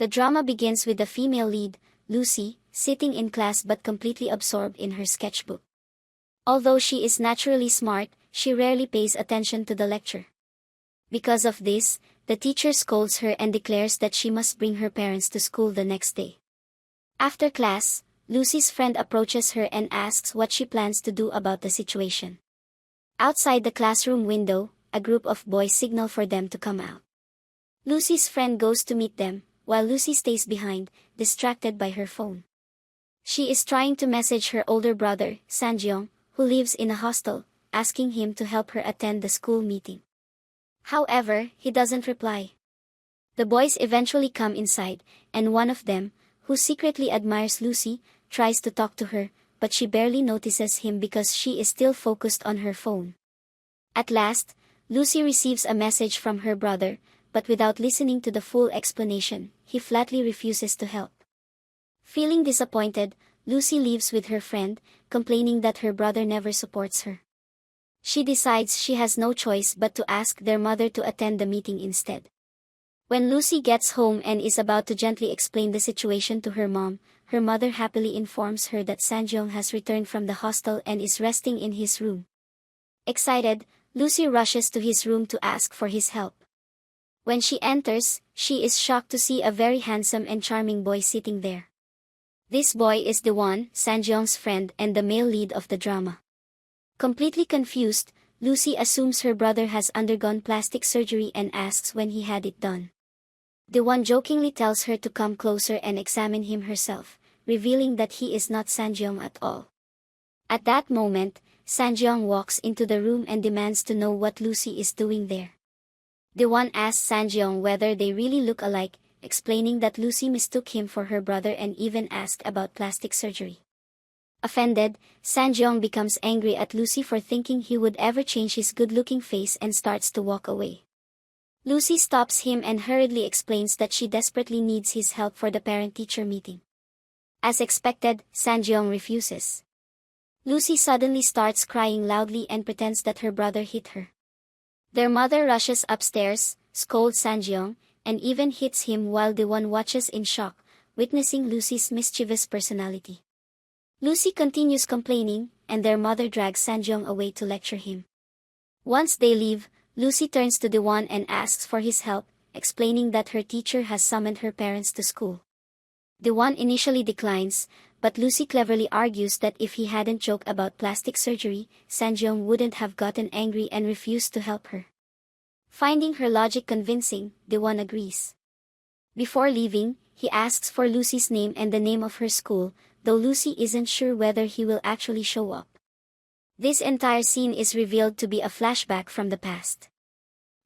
The drama begins with the female lead, Lucy, sitting in class but completely absorbed in her sketchbook. Although she is naturally smart, she rarely pays attention to the lecture. Because of this, the teacher scolds her and declares that she must bring her parents to school the next day. After class, Lucy's friend approaches her and asks what she plans to do about the situation. Outside the classroom window, a group of boys signal for them to come out. Lucy's friend goes to meet them, while Lucy stays behind, distracted by her phone. She is trying to message her older brother, Sanjeong, who lives in a hostel, asking him to help her attend the school meeting. However, he doesn't reply. The boys eventually come inside, and one of them, who secretly admires Lucy, tries to talk to her, but she barely notices him because she is still focused on her phone. At last, Lucy receives a message from her brother, but without listening to the full explanation, he flatly refuses to help. Feeling disappointed, Lucy leaves with her friend, complaining that her brother never supports her. She decides she has no choice but to ask their mother to attend the meeting instead. When Lucy gets home and is about to gently explain the situation to her mother happily informs her that Sanjeong has returned from the hostel and is resting in his room. Excited, Lucy rushes to his room to ask for his help. When she enters, she is shocked to see a very handsome and charming boy sitting there. This boy is Daewon, Sanjeong's friend and the male lead of the drama. Completely confused, Lucy assumes her brother has undergone plastic surgery and asks when he had it done. Daewon jokingly tells her to come closer and examine him herself, revealing that he is not Sanjeong at all. At that moment, Sanjeong walks into the room and demands to know what Lucy is doing there. Daewon asks Sanjeong whether they really look alike, explaining that Lucy mistook him for her brother and even asked about plastic surgery. Offended, Sanjeong becomes angry at Lucy for thinking he would ever change his good-looking face and starts to walk away. Lucy stops him and hurriedly explains that she desperately needs his help for the parent-teacher meeting. As expected, Sanjeong refuses. Lucy suddenly starts crying loudly and pretends that her brother hit her. Their mother rushes upstairs, scolds Sanjeong, and even hits him while Daewon watches in shock, witnessing Lucy's mischievous personality. Lucy continues complaining, and their mother drags Sanjeong away to lecture him. Once they leave, Lucy turns to Daewon and asks for his help, explaining that her teacher has summoned her parents to school. Daewon initially declines, but Lucy cleverly argues that if he hadn't joked about plastic surgery, Sanjeong wouldn't have gotten angry and refused to help her. Finding her logic convincing, Daewon agrees. Before leaving, he asks for Lucy's name and the name of her school, though Lucy isn't sure whether he will actually show up. This entire scene is revealed to be a flashback from the past.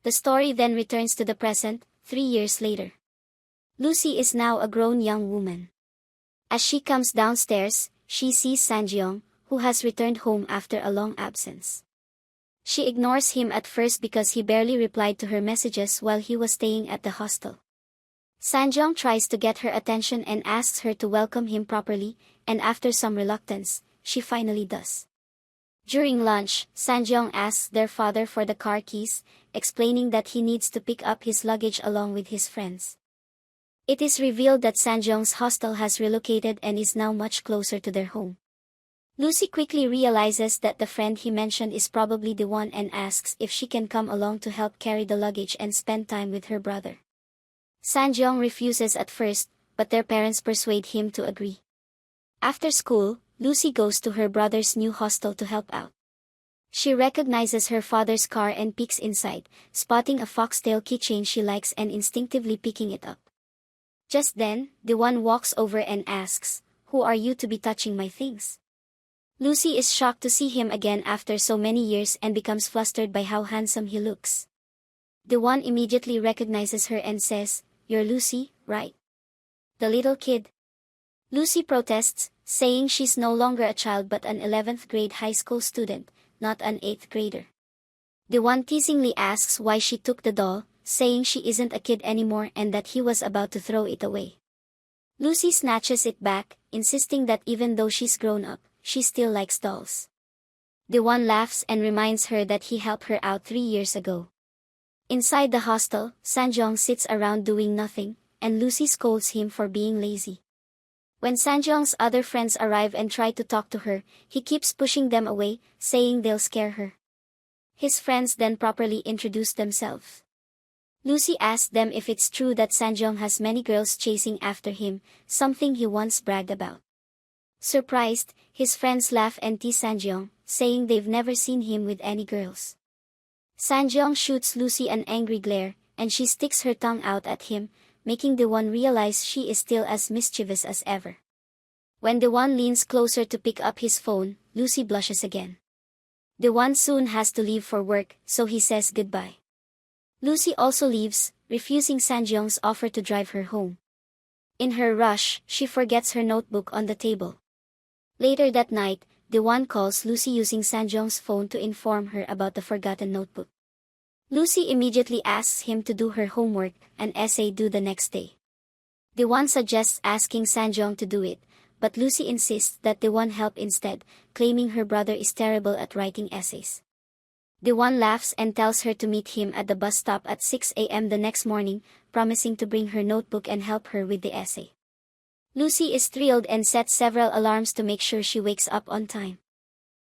The story then returns to the present, 3 years later. Lucy is now a grown young woman. As she comes downstairs, she sees Sanjeong, who has returned home after a long absence. She ignores him at first because he barely replied to her messages while he was staying at the hostel. Sanjeong tries to get her attention and asks her to welcome him properly, and after some reluctance, she finally does. During lunch, Sanjeong asks their father for the car keys, explaining that he needs to pick up his luggage along with his friends. It is revealed that Sanjeong's hostel has relocated and is now much closer to their home. Lucy quickly realizes that the friend he mentioned is probably the one and asks if she can come along to help carry the luggage and spend time with her brother. Sanjeong refuses at first, but their parents persuade him to agree. After school, Lucy goes to her brother's new hostel to help out. She recognizes her father's car and peeks inside, spotting a foxtail keychain she likes and instinctively picking it up. Just then, the one walks over and asks, "Who are you to be touching my things?" Lucy is shocked to see him again after so many years and becomes flustered by how handsome he looks. The one immediately recognizes her and says, "You're Lucy, right? The little kid." Lucy protests, saying she's no longer a child but an 11th grade high school student, not an 8th grader. The one teasingly asks why she took the doll, saying she isn't a kid anymore and that he was about to throw it away. Lucy snatches it back, insisting that even though she's grown up, she still likes dolls. The one laughs and reminds her that he helped her out 3 years ago. Inside the hostel, Sanjeong sits around doing nothing, and Lucy scolds him for being lazy. When Sanjeong's other friends arrive and try to talk to her, he keeps pushing them away, saying they'll scare her. His friends then properly introduce themselves. Lucy asks them if it's true that Sanjeong has many girls chasing after him, something he once bragged about. Surprised, his friends laugh and tease Sanjeong, saying they've never seen him with any girls. Sanjeong shoots Lucy an angry glare, and she sticks her tongue out at him, making Daewon realize she is still as mischievous as ever. When Daewon leans closer to pick up his phone, Lucy blushes again. Daewon soon has to leave for work, so he says goodbye. Lucy also leaves, refusing Sanjeong's offer to drive her home. In her rush, she forgets her notebook on the table. Later that night, Daewon calls Lucy using Sanjeong's phone to inform her about the forgotten notebook. Lucy immediately asks him to do her homework, an essay due the next day. Daewon suggests asking Sanjeong to do it, but Lucy insists that Daewon help instead, claiming her brother is terrible at writing essays. Daewon laughs and tells her to meet him at the bus stop at 6 a.m. the next morning, promising to bring her notebook and help her with the essay. Lucy is thrilled and sets several alarms to make sure she wakes up on time.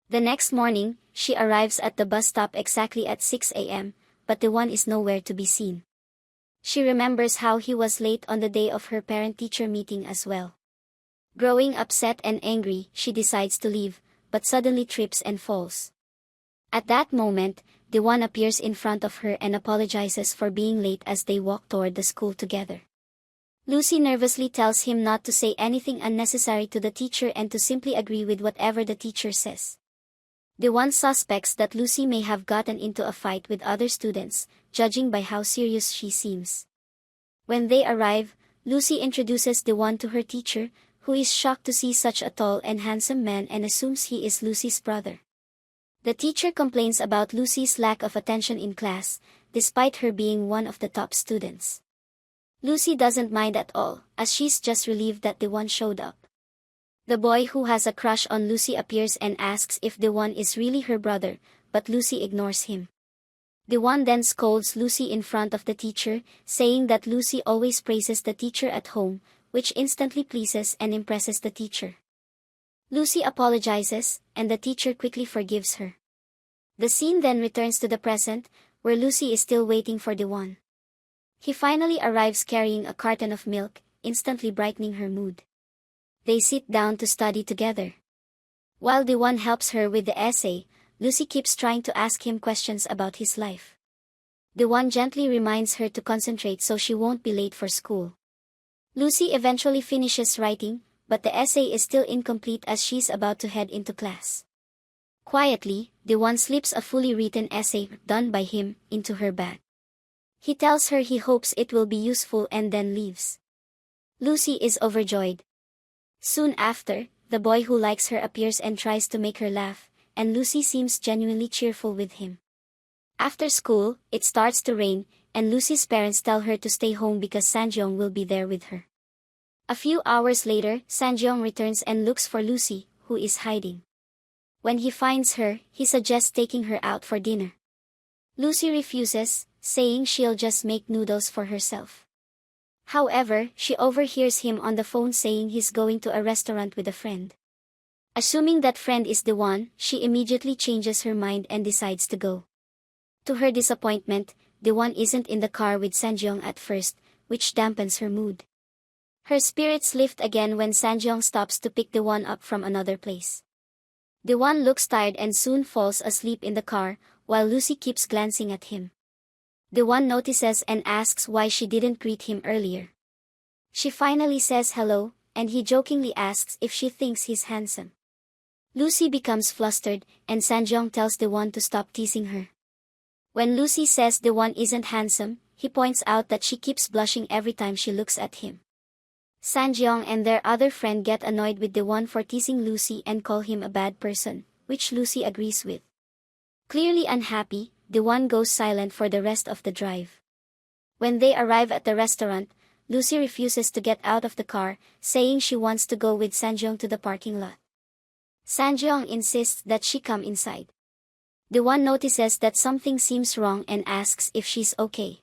The next morning, she arrives at the bus stop exactly at 6 a.m., but Daewon is nowhere to be seen. She remembers how he was late on the day of her parent-teacher meeting as well. Growing upset and angry, she decides to leave, but suddenly trips and falls. At that moment, Daewon appears in front of her and apologizes for being late as they walk toward the school together. Lucy nervously tells him not to say anything unnecessary to the teacher and to simply agree with whatever the teacher says. Daewon suspects that Lucy may have gotten into a fight with other students, judging by how serious she seems. When they arrive, Lucy introduces Daewon to her teacher, who is shocked to see such a tall and handsome man and assumes he is Lucy's brother. The teacher complains about Lucy's lack of attention in class, despite her being one of the top students. Lucy doesn't mind at all, as she's just relieved that Daewon showed up. The boy who has a crush on Lucy appears and asks if Daewon is really her brother, but Lucy ignores him. Daewon then scolds Lucy in front of the teacher, saying that Lucy always praises the teacher at home, which instantly pleases and impresses the teacher. Lucy apologizes, and the teacher quickly forgives her. The scene then returns to the present, where Lucy is still waiting for Daewon. He finally arrives carrying a carton of milk, instantly brightening her mood. They sit down to study together. While Daewon helps her with the essay, Lucy keeps trying to ask him questions about his life. Daewon gently reminds her to concentrate so she won't be late for school. Lucy eventually finishes writing, but the essay is still incomplete as she's about to head into class. Quietly, Daewon slips a fully written essay, done by him, into her bag. He tells her he hopes it will be useful and then leaves. Lucy is overjoyed. Soon after, the boy who likes her appears and tries to make her laugh, and Lucy seems genuinely cheerful with him. After school, it starts to rain, and Lucy's parents tell her to stay home because Sanjeong will be there with her. A few hours later, Sanjeong returns and looks for Lucy, who is hiding. When he finds her, he suggests taking her out for dinner. Lucy refuses, saying she'll just make noodles for herself. However, she overhears him on the phone saying he's going to a restaurant with a friend. Assuming that friend is Daewon, she immediately changes her mind and decides to go. To her disappointment, Daewon isn't in the car with Sanjeong at first, which dampens her mood. Her spirits lift again when Sanjeong stops to pick Daewon up from another place. Daewon looks tired and soon falls asleep in the car, while Lucy keeps glancing at him. Daewon notices and asks why she didn't greet him earlier. She finally says hello, and he jokingly asks if she thinks he's handsome. Lucy becomes flustered, and Sanjeong tells Daewon to stop teasing her. When Lucy says Daewon isn't handsome, he points out that she keeps blushing every time she looks at him. Sanjeong and their other friend get annoyed with Daewon for teasing Lucy and call him a bad person, which Lucy agrees with. Clearly unhappy, Daewon goes silent for the rest of the drive. When they arrive at the restaurant, Lucy refuses to get out of the car, saying she wants to go with Sanjeong to the parking lot. Sanjeong insists that she come inside. Daewon notices that something seems wrong and asks if she's okay.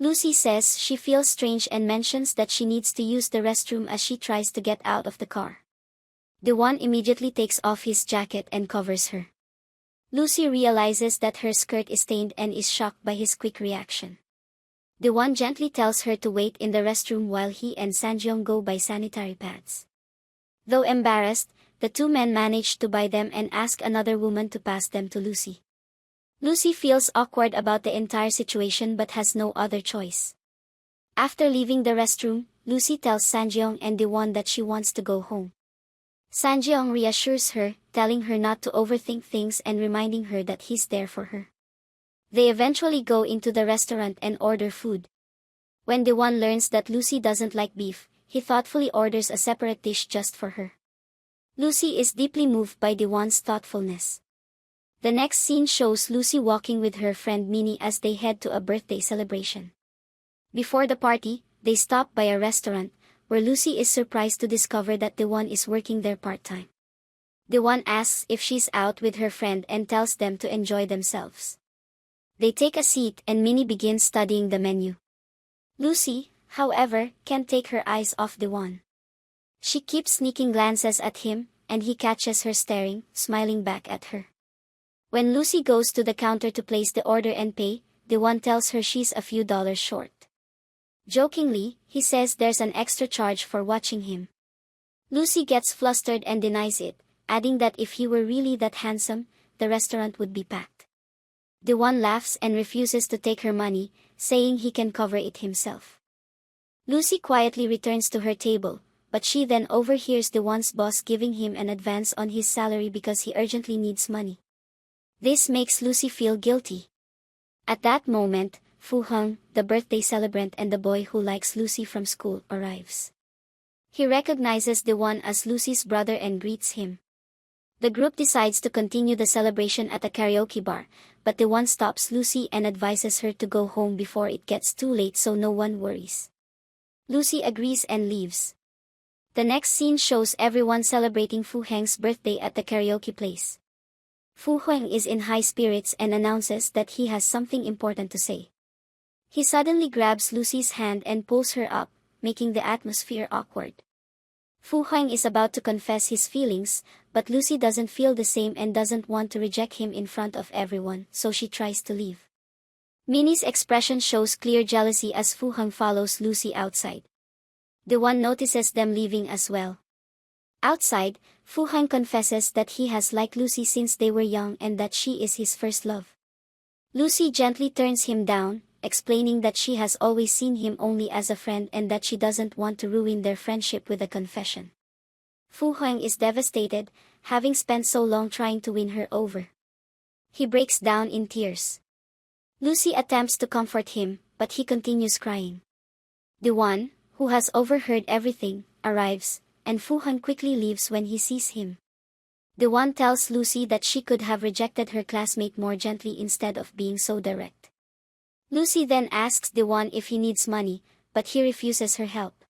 Lucy says she feels strange and mentions that she needs to use the restroom as she tries to get out of the car. Dewan immediately takes off his jacket and covers her. Lucy realizes that her skirt is stained and is shocked by his quick reaction. Dewan gently tells her to wait in the restroom while he and Sanjeong go buy sanitary pads. Though embarrassed, the two men manage to buy them and ask another woman to pass them to Lucy. Lucy feels awkward about the entire situation but has no other choice. After leaving the restroom, Lucy tells Sanjeong and Dewan that she wants to go home. Sanjeong reassures her, telling her not to overthink things and reminding her that he's there for her. They eventually go into the restaurant and order food. When Dewan learns that Lucy doesn't like beef, he thoughtfully orders a separate dish just for her. Lucy is deeply moved by Dewan's thoughtfulness. The next scene shows Lucy walking with her friend Minnie as they head to a birthday celebration. Before the party, they stop by a restaurant, where Lucy is surprised to discover that Dewan is working there part-time. Dewan asks if she's out with her friend and tells them to enjoy themselves. They take a seat and Minnie begins studying the menu. Lucy, however, can't take her eyes off Dewan. She keeps sneaking glances at him, and he catches her staring, smiling back at her. When Lucy goes to the counter to place the order and pay, Dewan tells her she's a few dollars short. Jokingly, he says there's an extra charge for watching him. Lucy gets flustered and denies it, adding that if he were really that handsome, the restaurant would be packed. Dewan laughs and refuses to take her money, saying he can cover it himself. Lucy quietly returns to her table, but she then overhears Dewan's boss giving him an advance on his salary because he urgently needs money. This makes Lucy feel guilty. At that moment, Fu Heng, the birthday celebrant and the boy who likes Lucy from school, arrives. He recognizes Dewan as Lucy's brother and greets him. The group decides to continue the celebration at a karaoke bar, but Dewan stops Lucy and advises her to go home before it gets too late so no one worries. Lucy agrees and leaves. The next scene shows everyone celebrating Fu Heng's birthday at the karaoke place. Fu Heng is in high spirits and announces that he has something important to say. He suddenly grabs Lucy's hand and pulls her up, making the atmosphere awkward. Fu Heng is about to confess his feelings, but Lucy doesn't feel the same and doesn't want to reject him in front of everyone, so she tries to leave. Minnie's expression shows clear jealousy as Fu Heng follows Lucy outside. Dewan notices them leaving as well. Outside, Fu Heng confesses that he has liked Lucy since they were young and that she is his first love. Lucy gently turns him down, explaining that she has always seen him only as a friend and that she doesn't want to ruin their friendship with a confession. Fu Heng is devastated, having spent so long trying to win her over. He breaks down in tears. Lucy attempts to comfort him, but he continues crying. Dewan, who has overheard everything, arrives, and Fu Heng quickly leaves when he sees him. Dewan tells Lucy that she could have rejected her classmate more gently instead of being so direct. Lucy then asks Dewan if he needs money, but he refuses her help.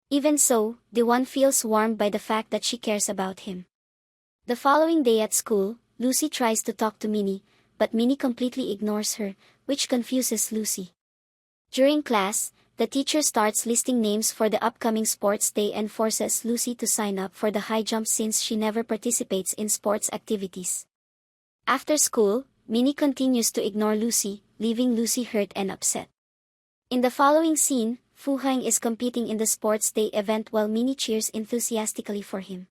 Even so, Dewan feels warmed by the fact that she cares about him. The following day at school, Lucy tries to talk to Minnie, but Minnie completely ignores her, which confuses Lucy. During class, the teacher starts listing names for the upcoming sports day and forces Lucy to sign up for the high jump since she never participates in sports activities. After school, Minnie continues to ignore Lucy, leaving Lucy hurt and upset. In the following scene, Fu Heng is competing in the sports day event while Minnie cheers enthusiastically for him.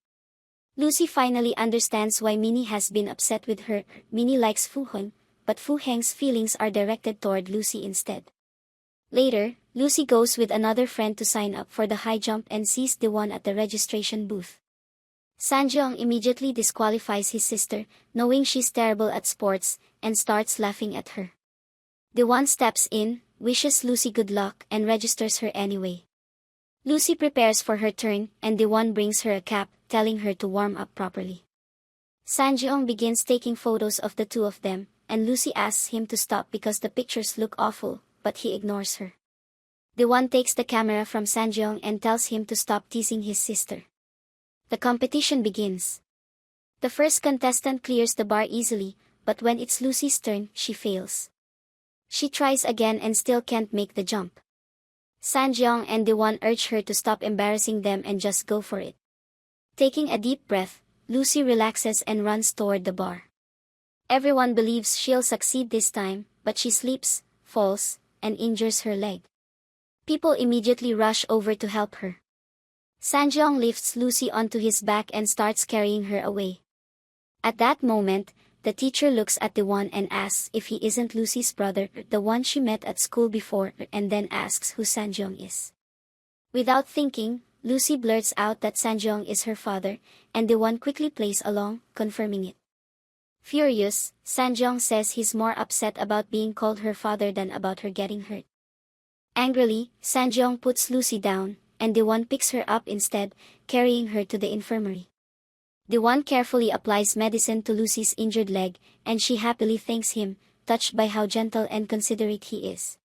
Lucy finally understands why Minnie has been upset with her. Minnie likes Fu Heng, but Fu Heng's feelings are directed toward Lucy instead. Later, Lucy goes with another friend to sign up for the high jump and sees Dewan at the registration booth. Sanjeong immediately disqualifies his sister, knowing she's terrible at sports, and starts laughing at her. Dewan steps in, wishes Lucy good luck and registers her anyway. Lucy prepares for her turn, and Dewan brings her a cap, telling her to warm up properly. Sanjeong begins taking photos of the two of them, and Lucy asks him to stop because the pictures look awful, but he ignores her. Dewan takes the camera from Sanjeong and tells him to stop teasing his sister. The competition begins. The first contestant clears the bar easily, but when it's Lucy's turn, she fails. She tries again and still can't make the jump. Sanjeong and Dewan urge her to stop embarrassing them and just go for it. Taking a deep breath, Lucy relaxes and runs toward the bar. Everyone believes she'll succeed this time, but she slips, falls, and injures her leg. People immediately rush over to help her. Sanjeong lifts Lucy onto his back and starts carrying her away. At that moment, the teacher looks at Dewan and asks if he isn't Lucy's brother, the one she met at school before, and then asks who Sanjeong is. Without thinking, Lucy blurts out that Sanjeong is her father, and Dewan quickly plays along, confirming it. Furious, Sanjeong says he's more upset about being called her father than about her getting hurt. Angrily, Sanjeong puts Lucy down, and Dewan picks her up instead, carrying her to the infirmary. Dewan carefully applies medicine to Lucy's injured leg, and she happily thanks him, touched by how gentle and considerate he is.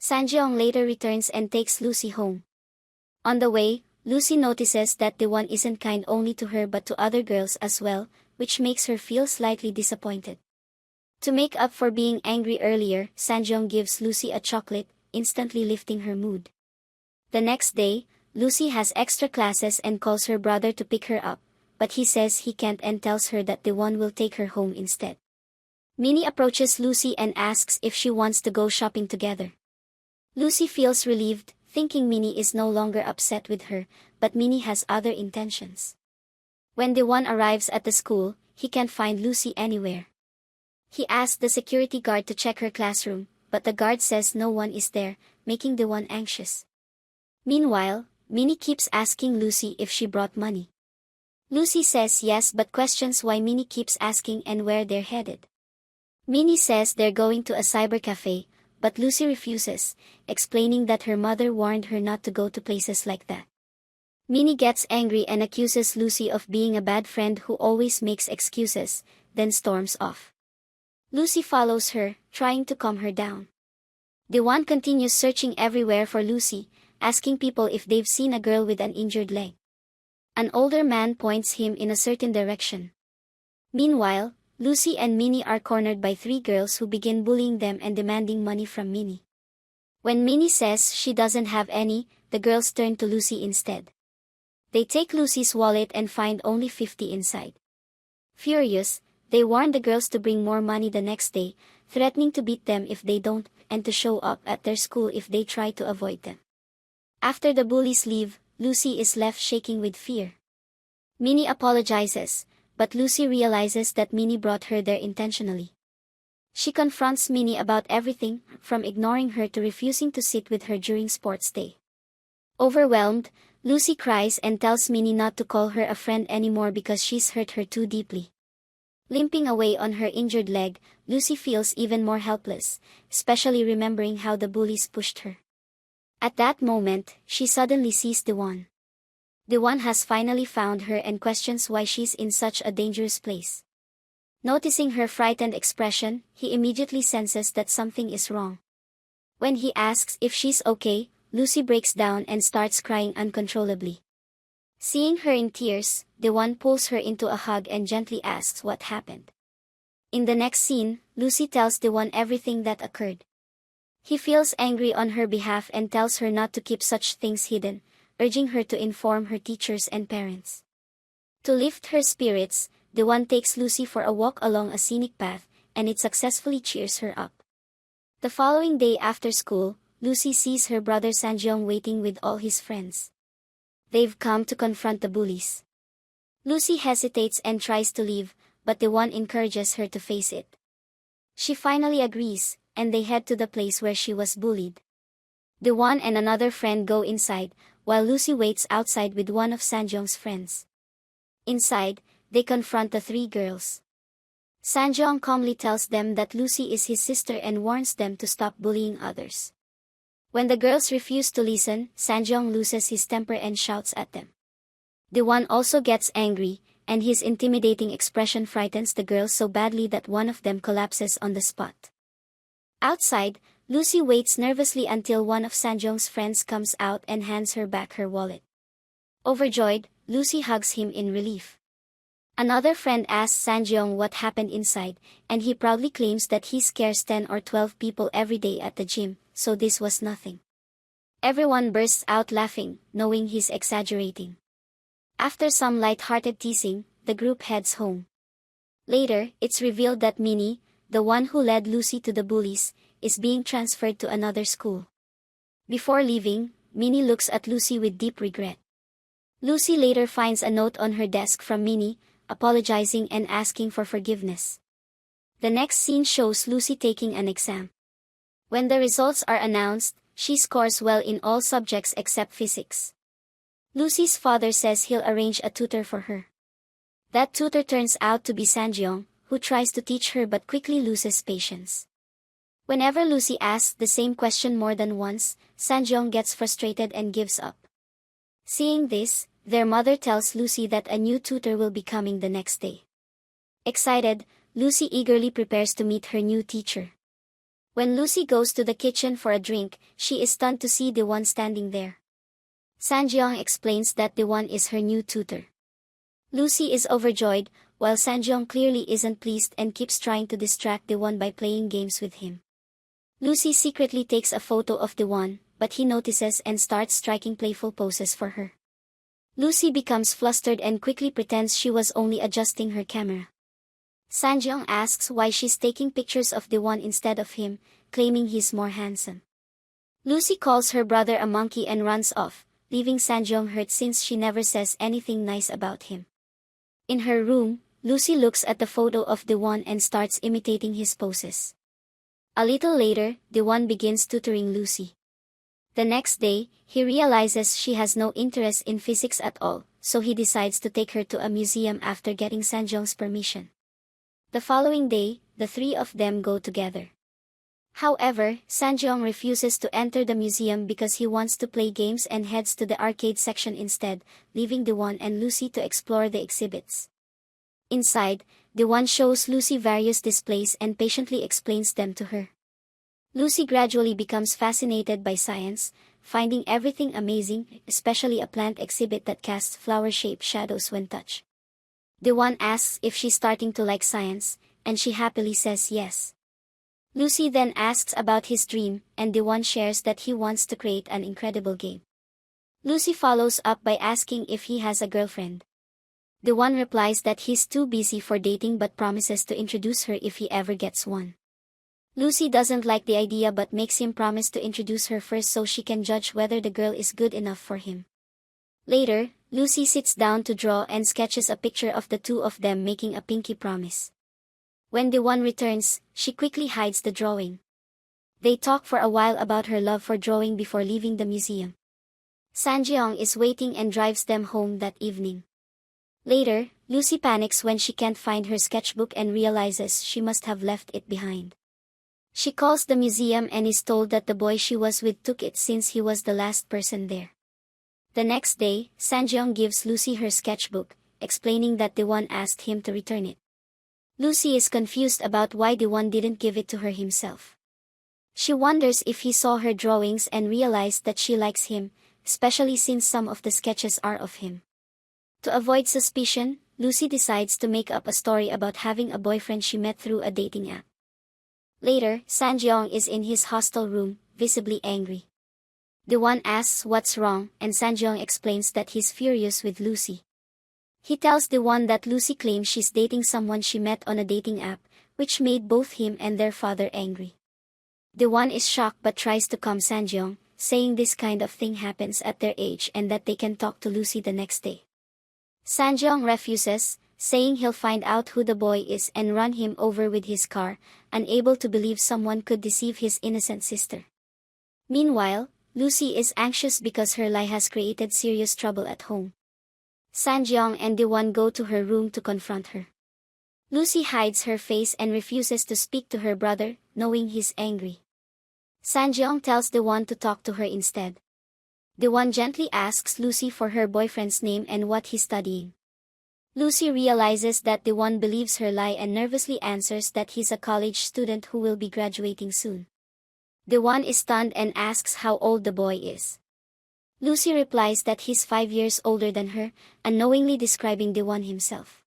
Sanjeong later returns and takes Lucy home. On the way, Lucy notices that Dewan isn't kind only to her but to other girls as well, which makes her feel slightly disappointed. To make up for being angry earlier, Sanjeong gives Lucy a chocolate, instantly lifting her mood. The next day, Lucy has extra classes and calls her brother to pick her up, but he says he can't and tells her that Dewan will take her home instead. Minnie approaches Lucy and asks if she wants to go shopping together. Lucy feels relieved, thinking Minnie is no longer upset with her, but Minnie has other intentions. When Dewan arrives at the school, he can't find Lucy anywhere. He asks the security guard to check her classroom, but the guard says no one is there, making Dewan anxious. Meanwhile, Minnie keeps asking Lucy if she brought money. Lucy says yes but questions why Minnie keeps asking and where they're headed. Minnie says they're going to a cyber cafe, but Lucy refuses, explaining that her mother warned her not to go to places like that. Minnie gets angry and accuses Lucy of being a bad friend who always makes excuses, then storms off. Lucy follows her, trying to calm her down. Dewan continues searching everywhere for Lucy, asking people if they've seen a girl with an injured leg. An older man points him in a certain direction. Meanwhile, Lucy and Minnie are cornered by three girls who begin bullying them and demanding money from Minnie. When Minnie says she doesn't have any, the girls turn to Lucy instead. They take Lucy's wallet and find only 50 inside. Furious, they warn the girls to bring more money the next day, threatening to beat them if they don't, and to show up at their school if they try to avoid them. After the bullies leave, Lucy is left shaking with fear. Minnie apologizes, but Lucy realizes that Minnie brought her there intentionally. She confronts Minnie about everything, from ignoring her to refusing to sit with her during sports day. Overwhelmed, Lucy cries and tells Minnie not to call her a friend anymore because she's hurt her too deeply. Limping away on her injured leg, Lucy feels even more helpless, especially remembering how the bullies pushed her. At that moment, she suddenly sees Dewan. Dewan has finally found her and questions why she's in such a dangerous place. Noticing her frightened expression, he immediately senses that something is wrong. When he asks if she's okay, Lucy breaks down and starts crying uncontrollably. Seeing her in tears, Dewan pulls her into a hug and gently asks what happened. In the next scene, Lucy tells Dewan everything that occurred. He feels angry on her behalf and tells her not to keep such things hidden, urging her to inform her teachers and parents. To lift her spirits, Dewan takes Lucy for a walk along a scenic path, and it successfully cheers her up. The following day after school, Lucy sees her brother Sanjeong waiting with all his friends. They've come to confront the bullies. Lucy hesitates and tries to leave, but Dewan encourages her to face it. She finally agrees, and they head to the place where she was bullied. Dewan and another friend go inside, while Lucy waits outside with one of Sanjeong's friends. Inside, they confront the three girls. Sanjeong calmly tells them that Lucy is his sister and warns them to stop bullying others. When the girls refuse to listen, Sanjeong loses his temper and shouts at them. Dewan also gets angry, and his intimidating expression frightens the girls so badly that one of them collapses on the spot. Outside, Lucy waits nervously until one of Sanjeong's friends comes out and hands her back her wallet. Overjoyed, Lucy hugs him in relief. Another friend asks Sanjeong what happened inside, and he proudly claims that he scares 10 or 12 people every day at the gym, so this was nothing. Everyone bursts out laughing, knowing he's exaggerating. After some light-hearted teasing, the group heads home. Later, it's revealed that Minnie, the one who led Lucy to the bullies, is being transferred to another school. Before leaving, Minnie looks at Lucy with deep regret. Lucy later finds a note on her desk from Minnie, apologizing and asking for forgiveness. The next scene shows Lucy taking an exam. When the results are announced, she scores well in all subjects except physics. Lucy's father says he'll arrange a tutor for her. That tutor turns out to be Sanjeong, who tries to teach her but quickly loses patience. Whenever Lucy asks the same question more than once, Sanjeong gets frustrated and gives up. Seeing this, their mother tells Lucy that a new tutor will be coming the next day. Excited, Lucy eagerly prepares to meet her new teacher. When Lucy goes to the kitchen for a drink, she is stunned to see the one standing there. Sanjeong explains that the one is her new tutor. Lucy is overjoyed, while Sanjeong clearly isn't pleased and keeps trying to distract the one by playing games with him. Lucy secretly takes a photo of the one, but he notices and starts striking playful poses for her. Lucy becomes flustered and quickly pretends she was only adjusting her camera. Sanjeong asks why she's taking pictures of the one instead of him, claiming he's more handsome. Lucy calls her brother a monkey and runs off, leaving Sanjeong hurt since she never says anything nice about him. In her room, Lucy looks at the photo of the one and starts imitating his poses. A little later, the one begins tutoring Lucy. The next day, he realizes she has no interest in physics at all, so he decides to take her to a museum after getting Sanjeong's permission. The following day, the three of them go together. However, Sanjeong refuses to enter the museum because he wants to play games and heads to the arcade section instead, leaving the one and Lucy to explore the exhibits. Inside, the one shows Lucy various displays and patiently explains them to her. Lucy gradually becomes fascinated by science, finding everything amazing, especially a plant exhibit that casts flower-shaped shadows when touched. The one asks if she's starting to like science, and she happily says yes. Lucy then asks about his dream, and the one shares that he wants to create an incredible game. Lucy follows up by asking if he has a girlfriend. The one replies that he's too busy for dating but promises to introduce her if he ever gets one. Lucy doesn't like the idea but makes him promise to introduce her first so she can judge whether the girl is good enough for him. Later, Lucy sits down to draw and sketches a picture of the two of them making a pinky promise. When the one returns, she quickly hides the drawing. They talk for a while about her love for drawing before leaving the museum. Sanjeong is waiting and drives them home that evening. Later, Lucy panics when she can't find her sketchbook and realizes she must have left it behind. She calls the museum and is told that the boy she was with took it since he was the last person there. The next day, Sanjeong gives Lucy her sketchbook, explaining that the one asked him to return it. Lucy is confused about why the one didn't give it to her himself. She wonders if he saw her drawings and realized that she likes him, especially since some of the sketches are of him. To avoid suspicion, Lucy decides to make up a story about having a boyfriend she met through a dating app. Later, Sanjeong is in his hostel room, visibly angry. The one asks what's wrong, and Sanjeong explains that he's furious with Lucy. He tells the one that Lucy claims she's dating someone she met on a dating app, which made both him and their father angry. The one is shocked but tries to calm Sanjeong, saying this kind of thing happens at their age and that they can talk to Lucy the next day. Sanjeong refuses, saying he'll find out who the boy is and run him over with his car, unable to believe someone could deceive his innocent sister. Meanwhile, Lucy is anxious because her lie has created serious trouble at home. Sanjeong and the one go to her room to confront her. Lucy hides her face and refuses to speak to her brother, knowing he's angry. Sanjeong tells the one to talk to her instead. The one gently asks Lucy for her boyfriend's name and what he's studying. Lucy realizes that the one believes her lie and nervously answers that he's a college student who will be graduating soon. The one is stunned and asks how old the boy is. Lucy replies that he's 5 years older than her, unknowingly describing the one himself.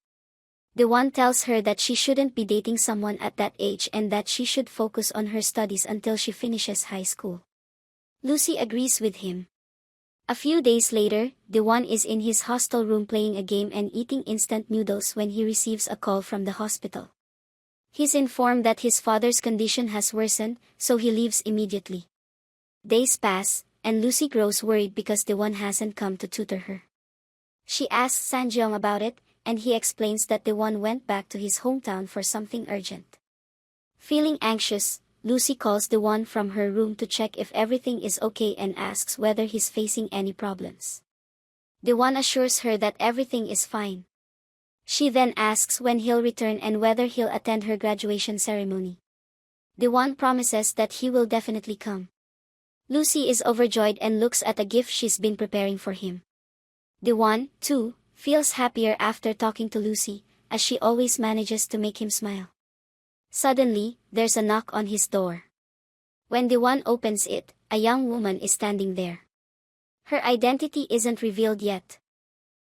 The one tells her that she shouldn't be dating someone at that age and that she should focus on her studies until she finishes high school. Lucy agrees with him. A few days later, the one is in his hostel room playing a game and eating instant noodles when he receives a call from the hospital. He's informed that his father's condition has worsened, so he leaves immediately. Days pass, and Lucy grows worried because the one hasn't come to tutor her. She asks Sanjeong about it, and he explains that the one went back to his hometown for something urgent. Feeling anxious, Lucy calls the one from her room to check if everything is okay and asks whether he's facing any problems. The one assures her that everything is fine. She then asks when he'll return and whether he'll attend her graduation ceremony. The one promises that he will definitely come. Lucy is overjoyed and looks at a gift she's been preparing for him. The one, too, feels happier after talking to Lucy, as she always manages to make him smile. Suddenly, there's a knock on his door. When the one opens it, a young woman is standing there. Her identity isn't revealed yet.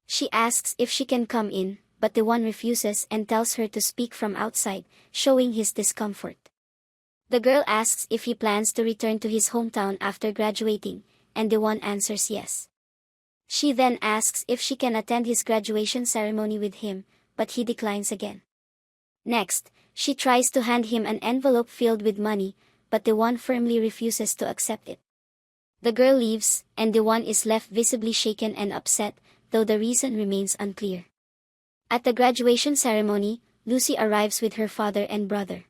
She asks if she can come in, but the one refuses and tells her to speak from outside, showing his discomfort. The girl asks if he plans to return to his hometown after graduating, and the one answers yes. She then asks if she can attend his graduation ceremony with him, but he declines again. Next, she tries to hand him an envelope filled with money, but the one firmly refuses to accept it. The girl leaves, and the one is left visibly shaken and upset, though the reason remains unclear. At the graduation ceremony, Lucy arrives with her father and brother.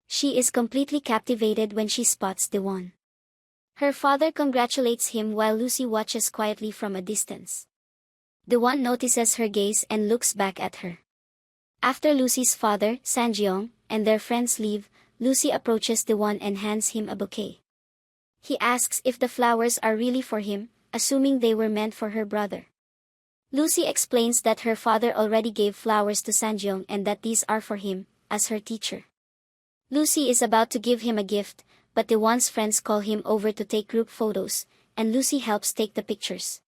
She is completely captivated when she spots the one. Her father congratulates him while Lucy watches quietly from a distance. The one notices her gaze and looks back at her. After Lucy's father, Sanjeong, and their friends leave, Lucy approaches the one and hands him a bouquet. He asks if the flowers are really for him, assuming they were meant for her brother. Lucy explains that her father already gave flowers to Sanjeong and that these are for him, as her teacher. Lucy is about to give him a gift, but the one's friends call him over to take group photos, and Lucy helps take the pictures.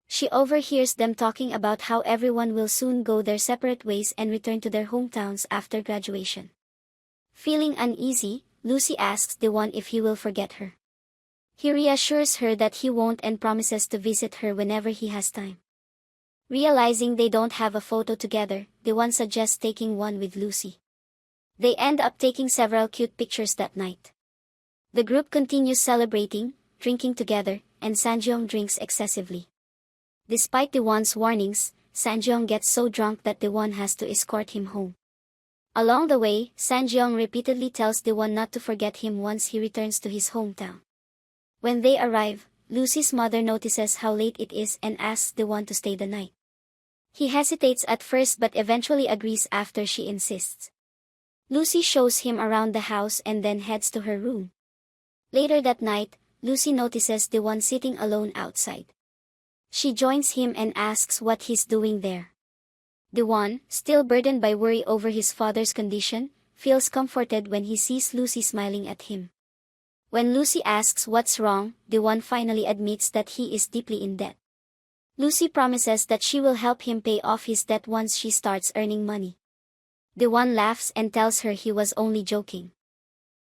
She overhears them talking about how everyone will soon go their separate ways and return to their hometowns after graduation. Feeling uneasy, Lucy asks the one if he will forget her. He reassures her that he won't and promises to visit her whenever he has time. Realizing they don't have a photo together, the one suggests taking one with Lucy. They end up taking several cute pictures that night. The group continues celebrating, drinking together, and Sanjeong drinks excessively. Despite the one's warnings, Sanjeong gets so drunk that the one has to escort him home. Along the way, Sanjeong repeatedly tells the one not to forget him once he returns to his hometown. When they arrive, Lucy's mother notices how late it is and asks the one to stay the night. He hesitates at first but eventually agrees after she insists. Lucy shows him around the house and then heads to her room. Later that night, Lucy notices the one sitting alone outside. She joins him and asks what he's doing there. The one, still burdened by worry over his father's condition, feels comforted when he sees Lucy smiling at him. When Lucy asks what's wrong, the one finally admits that he is deeply in debt. Lucy promises that she will help him pay off his debt once she starts earning money. The one laughs and tells her he was only joking.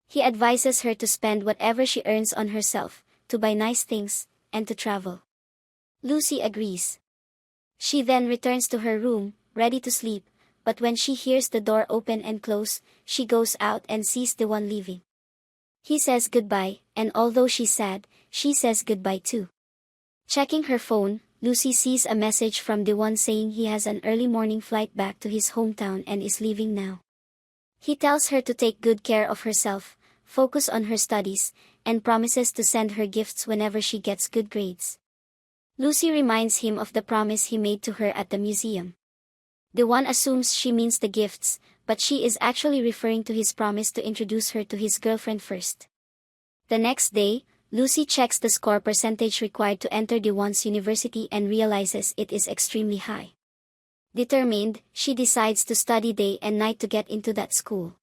He advises her to spend whatever she earns on herself, to buy nice things, and to travel. Lucy agrees. She then returns to her room, ready to sleep, but when she hears the door open and close, she goes out and sees the one leaving. He says goodbye, and although she's sad, she says goodbye too. Checking her phone, Lucy sees a message from the one saying he has an early morning flight back to his hometown and is leaving now. He tells her to take good care of herself, focus on her studies, and promises to send her gifts whenever she gets good grades. Lucy reminds him of the promise he made to her at the museum. The one assumes she means the gifts, but she is actually referring to his promise to introduce her to his girlfriend first. The next day, Lucy checks the score percentage required to enter the one's university and realizes it is extremely high. Determined, she decides to study day and night to get into that school.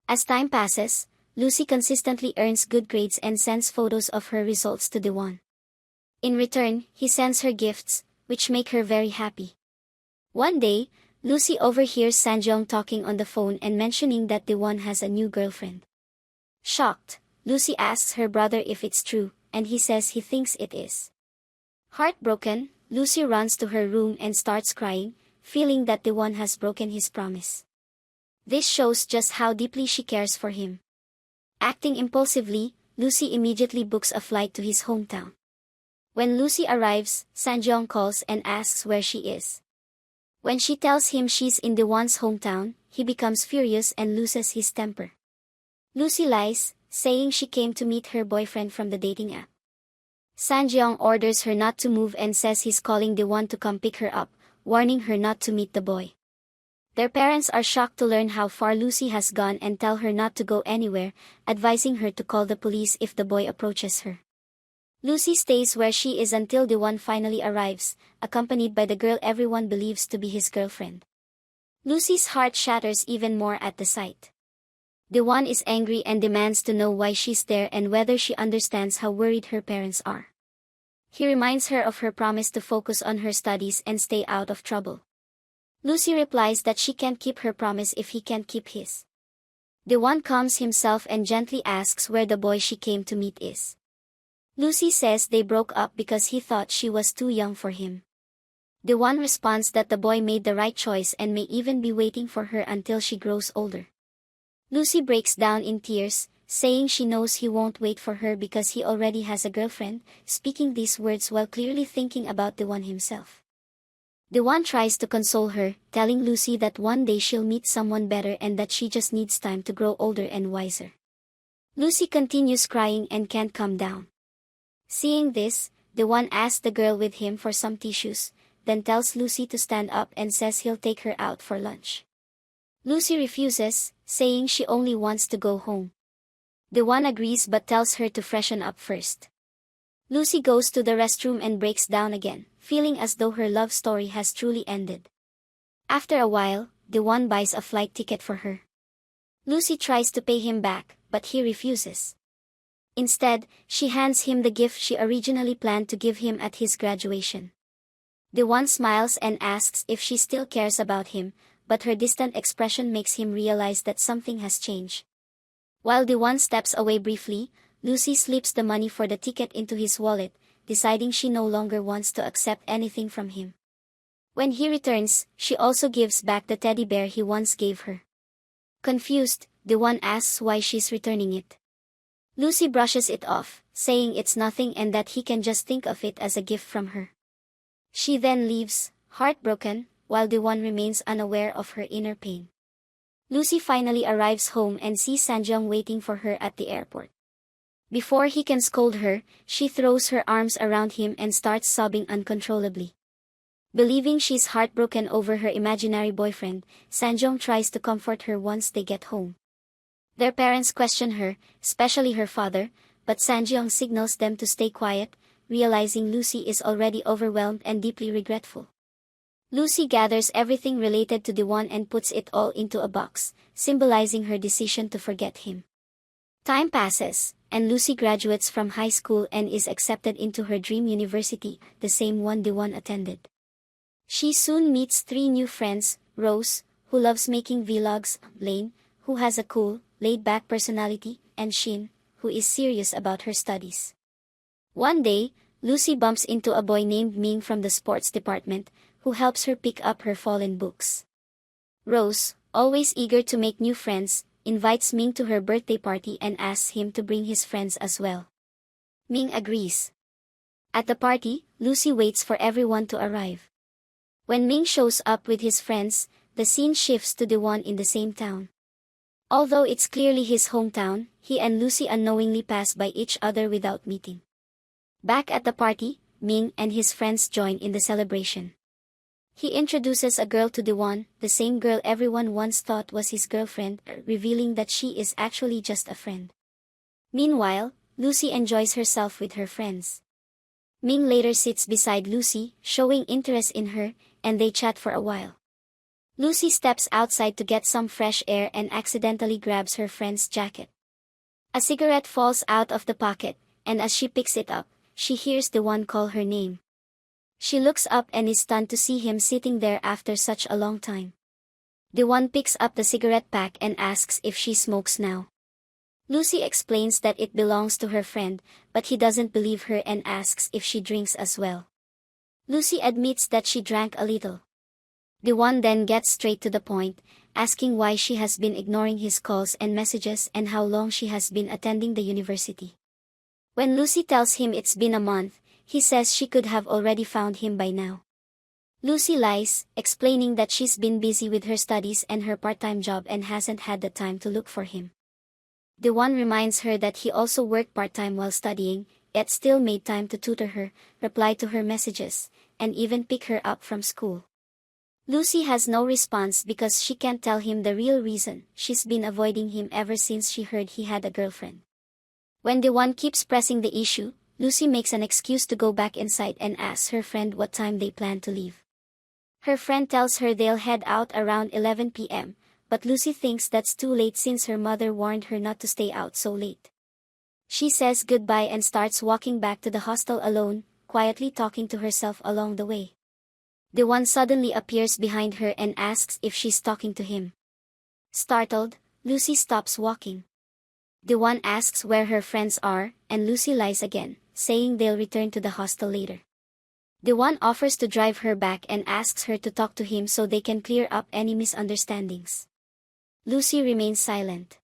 As time passes, Lucy consistently earns good grades and sends photos of her results to the one. In return, he sends her gifts, which make her very happy. One day, Lucy overhears Sanjong talking on the phone and mentioning that Daewon has a new girlfriend. Shocked, Lucy asks her brother if it's true, and he says he thinks it is. Heartbroken, Lucy runs to her room and starts crying, feeling that Daewon has broken his promise. This shows just how deeply she cares for him. Acting impulsively, Lucy immediately books a flight to his hometown. When Lucy arrives, Sanjong calls and asks where she is. When she tells him she's in Daewon's hometown, he becomes furious and loses his temper. Lucy lies, saying she came to meet her boyfriend from the dating app. Sanjong orders her not to move and says he's calling Daewon to come pick her up, warning her not to meet the boy. Their parents are shocked to learn how far Lucy has gone and tell her not to go anywhere, advising her to call the police if the boy approaches her. Lucy stays where she is until Daewon finally arrives, accompanied by the girl everyone believes to be his girlfriend. Lucy's heart shatters even more at the sight. Daewon is angry and demands to know why she's there and whether she understands how worried her parents are. He reminds her of her promise to focus on her studies and stay out of trouble. Lucy replies that she can't keep her promise if he can't keep his. Daewon calms himself and gently asks where the boy she came to meet is. Lucy says they broke up because he thought she was too young for him. Daewon responds that the boy made the right choice and may even be waiting for her until she grows older. Lucy breaks down in tears, saying she knows he won't wait for her because he already has a girlfriend, speaking these words while clearly thinking about Daewon himself. Daewon tries to console her, telling Lucy that one day she'll meet someone better and that she just needs time to grow older and wiser. Lucy continues crying and can't calm down. Seeing this, Daewon asks the girl with him for some tissues, then tells Lucy to stand up and says he'll take her out for lunch. Lucy refuses, saying she only wants to go home. Daewon agrees but tells her to freshen up first. Lucy goes to the restroom and breaks down again, feeling as though her love story has truly ended. After a while, Daewon buys a flight ticket for her. Lucy tries to pay him back, but he refuses. Instead, she hands him the gift she originally planned to give him at his graduation. Daewon smiles and asks if she still cares about him, but her distant expression makes him realize that something has changed. While Daewon steps away briefly, Lucy slips the money for the ticket into his wallet, deciding she no longer wants to accept anything from him. When he returns, she also gives back the teddy bear he once gave her. Confused, Daewon asks why she's returning it. Lucy brushes it off, saying it's nothing and that he can just think of it as a gift from her. She then leaves, heartbroken, while Daewon remains unaware of her inner pain. Lucy finally arrives home and sees Sanjong waiting for her at the airport. Before he can scold her, she throws her arms around him and starts sobbing uncontrollably. Believing she's heartbroken over her imaginary boyfriend, Sanjong tries to comfort her once they get home. Their parents question her, especially her father, but Sanjong signals them to stay quiet, realizing Lucy is already overwhelmed and deeply regretful. Lucy gathers everything related to Daewon and puts it all into a box, symbolizing her decision to forget him. Time passes, and Lucy graduates from high school and is accepted into her dream university, the same one Daewon attended. She soon meets 3 new friends: Rose, who loves making vlogs, Lane, who has a cool, laid-back personality, and Shin, who is serious about her studies. One day, Lucy bumps into a boy named Ming from the sports department, who helps her pick up her fallen books. Rose, always eager to make new friends, invites Ming to her birthday party and asks him to bring his friends as well. Ming agrees. At the party, Lucy waits for everyone to arrive. When Ming shows up with his friends, the scene shifts to Daewon in the same town. Although it's clearly his hometown, he and Lucy unknowingly pass by each other without meeting. Back at the party, Ming and his friends join in the celebration. He introduces a girl to Daewon, the same girl everyone once thought was his girlfriend, revealing that she is actually just a friend. Meanwhile, Lucy enjoys herself with her friends. Ming later sits beside Lucy, showing interest in her, and they chat for a while. Lucy steps outside to get some fresh air and accidentally grabs her friend's jacket. A cigarette falls out of the pocket, and as she picks it up, she hears Daewon call her name. She looks up and is stunned to see him sitting there after such a long time. Dewan picks up the cigarette pack and asks if she smokes now. Lucy explains that it belongs to her friend, but he doesn't believe her and asks if she drinks as well. Lucy admits that she drank a little. Dewan then gets straight to the point, asking why she has been ignoring his calls and messages and how long she has been attending the university. When Lucy tells him it's been a month, he says she could have already found him by now. Lucy lies, explaining that she's been busy with her studies and her part-time job and hasn't had the time to look for him. Dewan reminds her that he also worked part-time while studying, yet still made time to tutor her, reply to her messages, and even pick her up from school. Lucy has no response because she can't tell him the real reason. She's been avoiding him ever since she heard he had a girlfriend. When Dewan keeps pressing the issue, Lucy makes an excuse to go back inside and asks her friend what time they plan to leave. Her friend tells her they'll head out around 11 p.m., but Lucy thinks that's too late since her mother warned her not to stay out so late. She says goodbye and starts walking back to the hostel alone, quietly talking to herself along the way. Dewan suddenly appears behind her and asks if she's talking to him. Startled, Lucy stops walking. Dewan asks where her friends are, and Lucy lies again, saying they'll return to the hostel later. Dewan offers to drive her back and asks her to talk to him so they can clear up any misunderstandings. Lucy remains silent.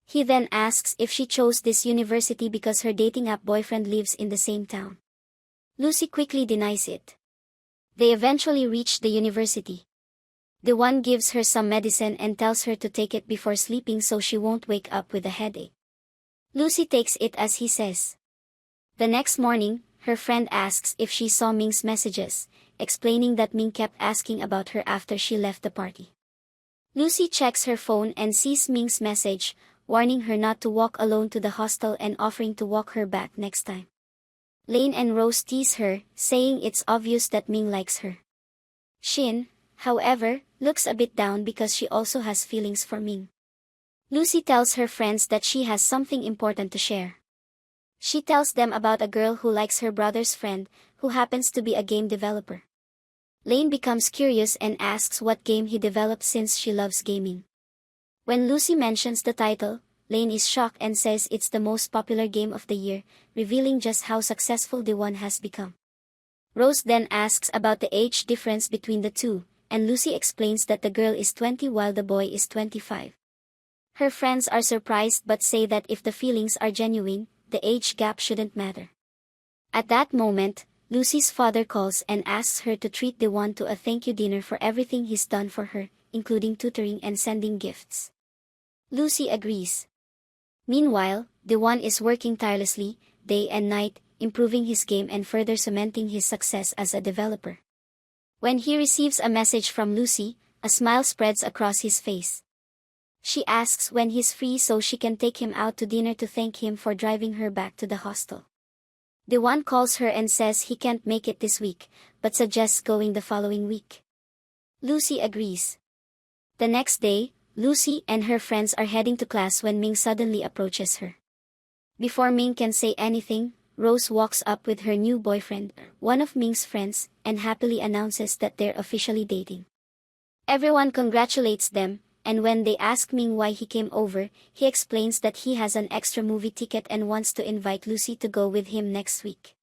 He then asks if she chose this university because her dating app boyfriend lives in the same town. Lucy quickly denies it. They eventually reach the university. Dewan gives her some medicine and tells her to take it before sleeping so she won't wake up with a headache. Lucy takes it as he says. The next morning, her friend asks if she saw Ming's messages, explaining that Ming kept asking about her after she left the party. Lucy checks her phone and sees Ming's message, warning her not to walk alone to the hostel and offering to walk her back next time. Lane and Rose tease her, saying it's obvious that Ming likes her. Shin, however, looks a bit down because she also has feelings for Ming. Lucy tells her friends that she has something important to share. She tells them about a girl who likes her brother's friend, who happens to be a game developer. Lane becomes curious and asks what game he developed since she loves gaming. When Lucy mentions the title, Lane is shocked and says it's the most popular game of the year, revealing just how successful Dewan has become. Rose then asks about the age difference between the two, and Lucy explains that the girl is 20 while the boy is 25. Her friends are surprised but say that if the feelings are genuine, the age gap shouldn't matter. At that moment, Lucy's father calls and asks her to treat Dewan to a thank you dinner for everything he's done for her, including tutoring and sending gifts. Lucy agrees. Meanwhile, Dewan is working tirelessly, day and night, improving his game and further cementing his success as a developer. When he receives a message from Lucy, a smile spreads across his face. She asks when he's free so she can take him out to dinner to thank him for driving her back to the hostel. Dewan calls her and says he can't make it this week, but suggests going the following week. Lucy agrees. The next day, Lucy and her friends are heading to class when Ming suddenly approaches her. Before Ming can say anything, Rose walks up with her new boyfriend, one of Ming's friends, and happily announces that they're officially dating. Everyone congratulates them, and when they ask Ming why he came over, he explains that he has an extra movie ticket and wants to invite Lucy to go with him next week.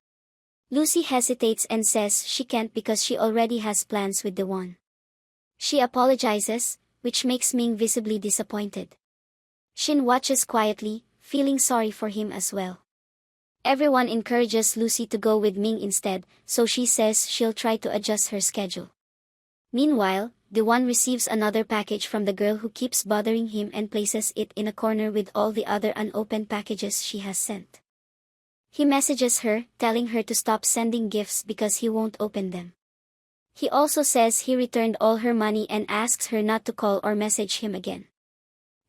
Lucy hesitates and says she can't because she already has plans with Dewan. She apologizes, which makes Ming visibly disappointed. Shin watches quietly, feeling sorry for him as well. Everyone encourages Lucy to go with Ming instead, so she says she'll try to adjust her schedule. Meanwhile, Dewan receives another package from the girl who keeps bothering him and places it in a corner with all the other unopened packages she has sent. He messages her, telling her to stop sending gifts because he won't open them. He also says he returned all her money and asks her not to call or message him again.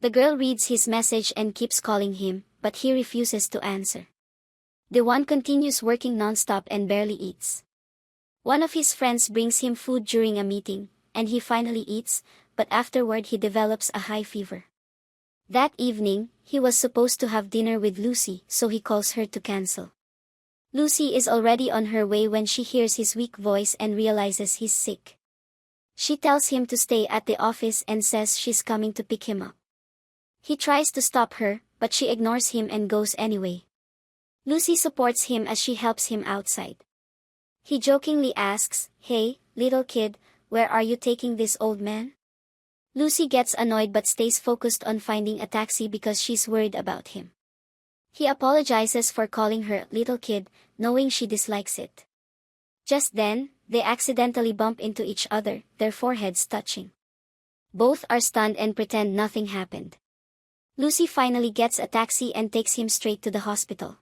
The girl reads his message and keeps calling him, but he refuses to answer. Dewan continues working non-stop and barely eats. One of his friends brings him food during a meeting, and he finally eats, but afterward he develops a high fever. That evening, he was supposed to have dinner with Lucy, so he calls her to cancel. Lucy is already on her way when she hears his weak voice and realizes he's sick. She tells him to stay at the office and says she's coming to pick him up. He tries to stop her, but she ignores him and goes anyway. Lucy supports him as she helps him outside. He jokingly asks, "Hey, little kid, where are you taking this old man?" Lucy gets annoyed but stays focused on finding a taxi because she's worried about him. He apologizes for calling her little kid, knowing she dislikes it. Just then, they accidentally bump into each other, their foreheads touching. Both are stunned and pretend nothing happened. Lucy finally gets a taxi and takes him straight to the hospital.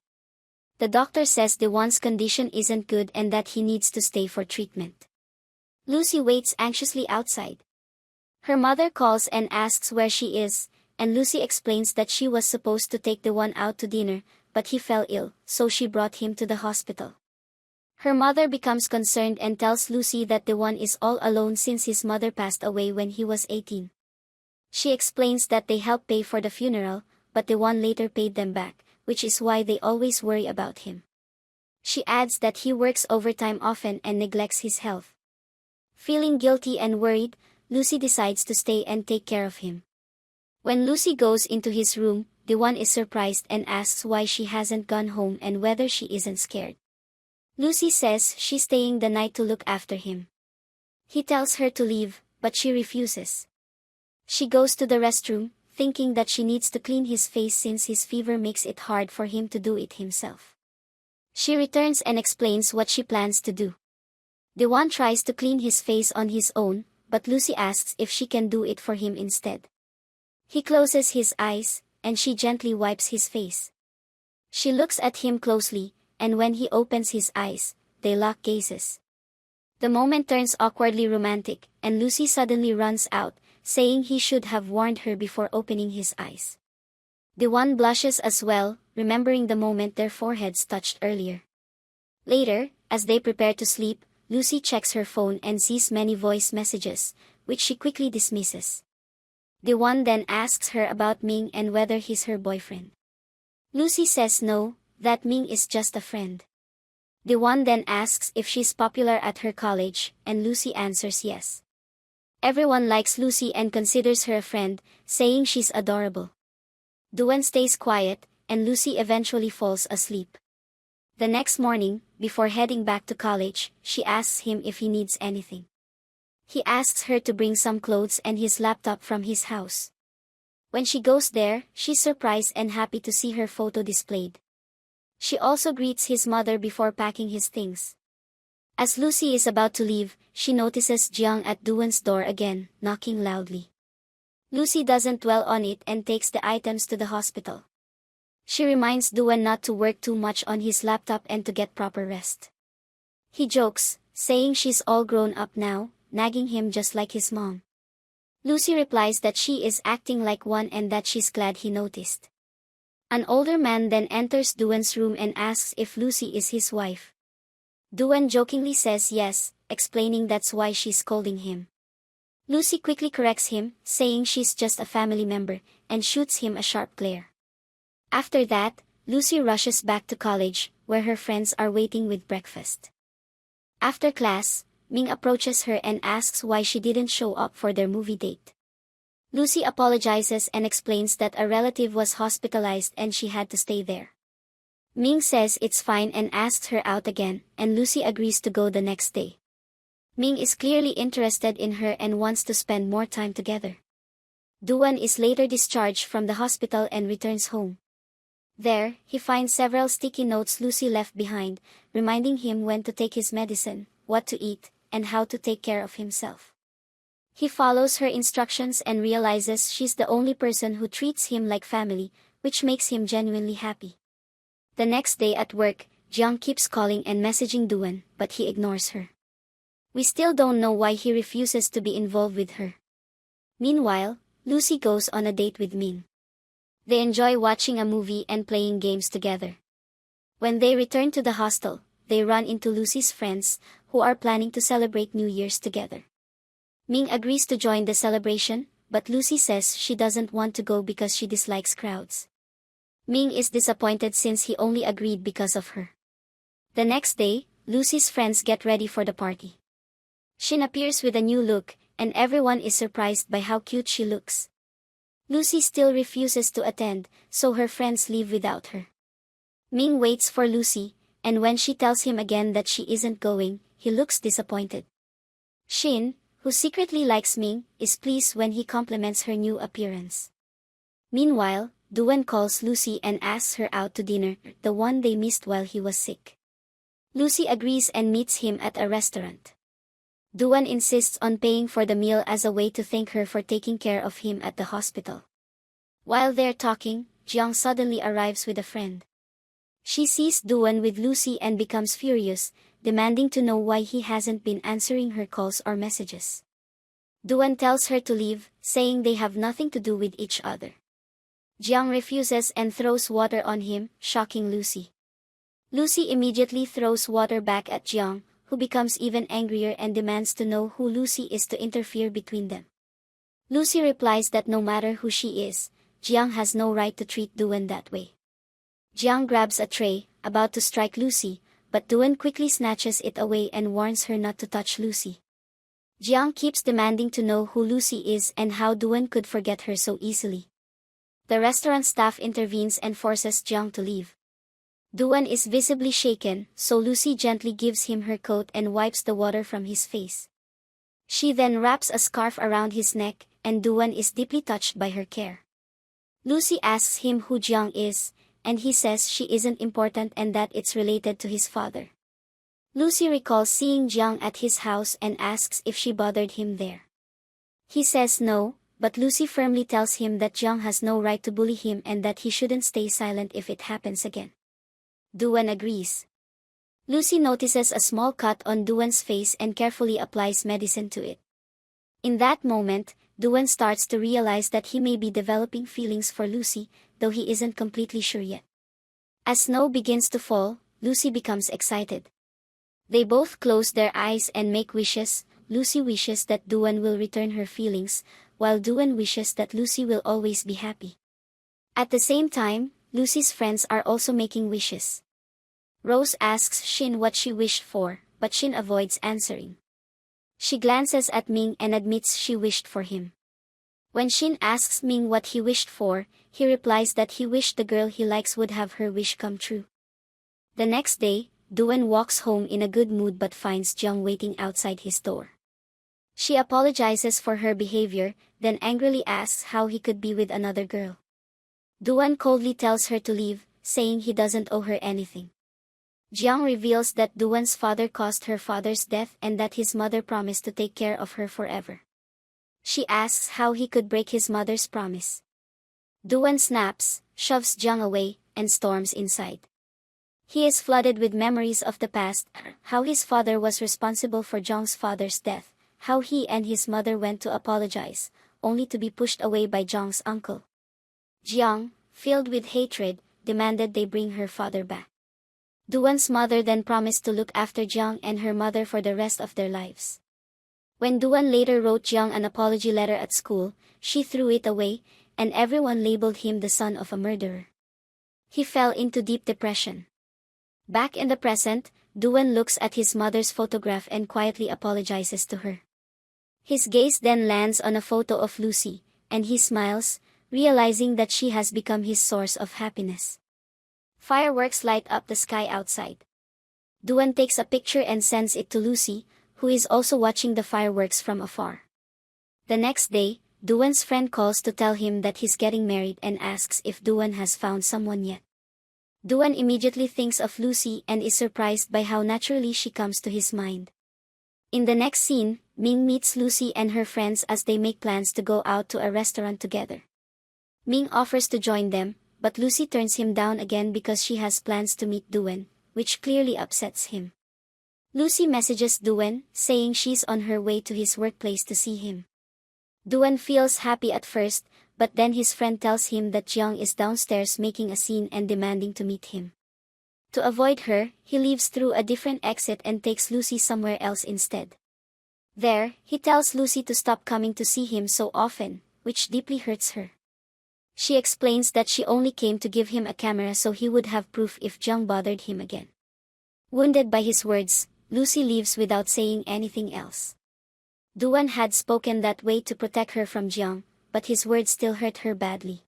The doctor says Dewan's condition isn't good and that he needs to stay for treatment. Lucy waits anxiously outside. Her mother calls and asks where she is, and Lucy explains that she was supposed to take Dewan out to dinner, but he fell ill, so she brought him to the hospital. Her mother becomes concerned and tells Lucy that Dewan is all alone since his mother passed away when he was 18. She explains that they helped pay for the funeral, but Dewan later paid them back, which is why they always worry about him. She adds that he works overtime often and neglects his health. Feeling guilty and worried, Lucy decides to stay and take care of him. When Lucy goes into his room, Dewan is surprised and asks why she hasn't gone home and whether she isn't scared. Lucy says she's staying the night to look after him. He tells her to leave, but she refuses. She goes to the restroom, thinking that she needs to clean his face since his fever makes it hard for him to do it himself. She returns and explains what she plans to do. Dewan tries to clean his face on his own, but Lucy asks if she can do it for him instead. He closes his eyes, and she gently wipes his face. She looks at him closely, and when he opens his eyes, they lock gazes. The moment turns awkwardly romantic, and Lucy suddenly runs out, saying he should have warned her before opening his eyes. Dewan blushes as well, remembering the moment their foreheads touched earlier. Later, as they prepare to sleep, Lucy checks her phone and sees many voice messages, which she quickly dismisses. Dewan then asks her about Ming and whether he's her boyfriend. Lucy says no, that Ming is just a friend. Dewan then asks if she's popular at her college, and Lucy answers yes. Everyone likes Lucy and considers her a friend, saying she's adorable. Dewan stays quiet, and Lucy eventually falls asleep. The next morning, before heading back to college, she asks him if he needs anything. He asks her to bring some clothes and his laptop from his house. When she goes there, she's surprised and happy to see her photo displayed. She also greets his mother before packing his things. As Lucy is about to leave, she notices Jiang at Dewan's door again, knocking loudly. Lucy doesn't dwell on it and takes the items to the hospital. She reminds Dewan not to work too much on his laptop and to get proper rest. He jokes, saying she's all grown up now, nagging him just like his mom. Lucy replies that she is acting like one and that she's glad he noticed. An older man then enters Dewan's room and asks if Lucy is his wife. Dewan jokingly says yes, explaining that's why she's scolding him. Lucy quickly corrects him, saying she's just a family member, and shoots him a sharp glare. After that, Lucy rushes back to college, where her friends are waiting with breakfast. After class, Ming approaches her and asks why she didn't show up for their movie date. Lucy apologizes and explains that a relative was hospitalized and she had to stay there. Ming says it's fine and asks her out again, and Lucy agrees to go the next day. Ming is clearly interested in her and wants to spend more time together. Dewan is later discharged from the hospital and returns home. There, he finds several sticky notes Lucy left behind, reminding him when to take his medicine, what to eat, and how to take care of himself. He follows her instructions and realizes she's the only person who treats him like family, which makes him genuinely happy. The next day at work, Jiang keeps calling and messaging Dewan, but he ignores her. We still don't know why he refuses to be involved with her. Meanwhile, Lucy goes on a date with Ming. They enjoy watching a movie and playing games together. When they return to the hostel, they run into Lucy's friends, who are planning to celebrate New Year's together. Ming agrees to join the celebration, but Lucy says she doesn't want to go because she dislikes crowds. Ming is disappointed since he only agreed because of her. The next day, Lucy's friends get ready for the party. Shin appears with a new look, and everyone is surprised by how cute she looks. Lucy still refuses to attend, so her friends leave without her. Ming waits for Lucy, and when she tells him again that she isn't going, he looks disappointed. Shin, who secretly likes Ming, is pleased when he compliments her new appearance. Meanwhile, Duan calls Lucy and asks her out to dinner, the one they missed while he was sick. Lucy agrees and meets him at a restaurant. Duan insists on paying for the meal as a way to thank her for taking care of him at the hospital. While they're talking, Jiang suddenly arrives with a friend. She sees Duan with Lucy and becomes furious, demanding to know why he hasn't been answering her calls or messages. Duan tells her to leave, saying they have nothing to do with each other. Jiang refuses and throws water on him, shocking Lucy. Lucy immediately throws water back at Jiang, who becomes even angrier and demands to know who Lucy is to interfere between them. Lucy replies that no matter who she is, Jiang has no right to treat Duan that way. Jiang grabs a tray, about to strike Lucy, but Duan quickly snatches it away and warns her not to touch Lucy. Jiang keeps demanding to know who Lucy is and how Duan could forget her so easily. The restaurant staff intervenes and forces Jiang to leave. Duan is visibly shaken, so Lucy gently gives him her coat and wipes the water from his face. She then wraps a scarf around his neck, and Duan is deeply touched by her care. Lucy asks him who Jiang is, and he says she isn't important and that it's related to his father. Lucy recalls seeing Jiang at his house and asks if she bothered him there. He says no, but Lucy firmly tells him that Jiang has no right to bully him and that he shouldn't stay silent if it happens again. Duan agrees. Lucy notices a small cut on Duan's face and carefully applies medicine to it. In that moment, Duan starts to realize that he may be developing feelings for Lucy, though he isn't completely sure yet. As snow begins to fall, Lucy becomes excited. They both close their eyes and make wishes. Lucy wishes that Duan will return her feelings, while Duan wishes that Lucy will always be happy. At the same time, Lucy's friends are also making wishes. Rose asks Shin what she wished for, but Shin avoids answering. She glances at Ming and admits she wished for him. When Shin asks Ming what he wished for, he replies that he wished the girl he likes would have her wish come true. The next day, Duan walks home in a good mood but finds Jiang waiting outside his door. She apologizes for her behavior, then angrily asks how he could be with another girl. Duan coldly tells her to leave, saying he doesn't owe her anything. Jiang reveals that Duan's father caused her father's death and that his mother promised to take care of her forever. She asks how he could break his mother's promise. Duan snaps, shoves Jiang away, and storms inside. He is flooded with memories of the past, how his father was responsible for Jiang's father's death, how he and his mother went to apologize, only to be pushed away by Jiang's uncle. Jiang, filled with hatred, demanded they bring her father back. Duan's mother then promised to look after Jiang and her mother for the rest of their lives. When Duan later wrote Jiang an apology letter at school, she threw it away, and everyone labeled him the son of a murderer. He fell into deep depression. Back in the present, Duan looks at his mother's photograph and quietly apologizes to her. His gaze then lands on a photo of Lucy, and he smiles, realizing that she has become his source of happiness. Fireworks light up the sky outside. Duan takes a picture and sends it to Lucy, who is also watching the fireworks from afar. The next day, Duan's friend calls to tell him that he's getting married and asks if Duan has found someone yet. Duan immediately thinks of Lucy and is surprised by how naturally she comes to his mind. In the next scene, Ming meets Lucy and her friends as they make plans to go out to a restaurant together. Ming offers to join them, but Lucy turns him down again because she has plans to meet Duan, which clearly upsets him. Lucy messages Duan, saying she's on her way to his workplace to see him. Duan feels happy at first, but then his friend tells him that Jiang is downstairs making a scene and demanding to meet him. To avoid her, he leaves through a different exit and takes Lucy somewhere else instead. There, he tells Lucy to stop coming to see him so often, which deeply hurts her. She explains that she only came to give him a camera so he would have proof if Jiang bothered him again. Wounded by his words, Lucy leaves without saying anything else. Duan had spoken that way to protect her from Jiang, but his words still hurt her badly.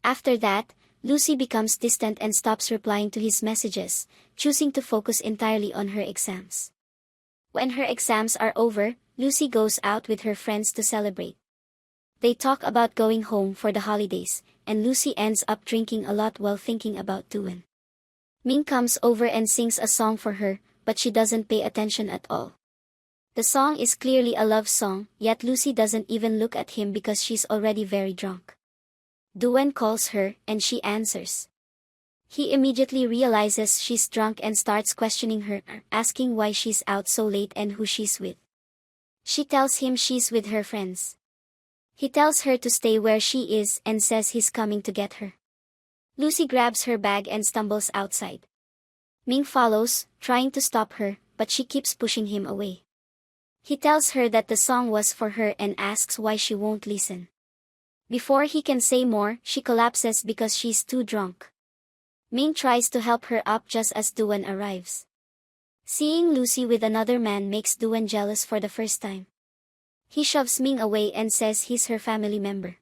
After that, Lucy becomes distant and stops replying to his messages, choosing to focus entirely on her exams. When her exams are over, Lucy goes out with her friends to celebrate. They talk about going home for the holidays, and Lucy ends up drinking a lot while thinking about Duan. Ming comes over and sings a song for her, but she doesn't pay attention at all. The song is clearly a love song, yet Lucy doesn't even look at him because she's already very drunk. Duan calls her, and she answers. He immediately realizes she's drunk and starts questioning her, asking why she's out so late and who she's with. She tells him she's with her friends. He tells her to stay where she is and says he's coming to get her. Lucy grabs her bag and stumbles outside. Ming follows, trying to stop her, but she keeps pushing him away. He tells her that the song was for her and asks why she won't listen. Before he can say more, she collapses because she's too drunk. Ming tries to help her up just as Duan arrives. Seeing Lucy with another man makes Duan jealous for the first time. He shoves Ming away and says he's her family member.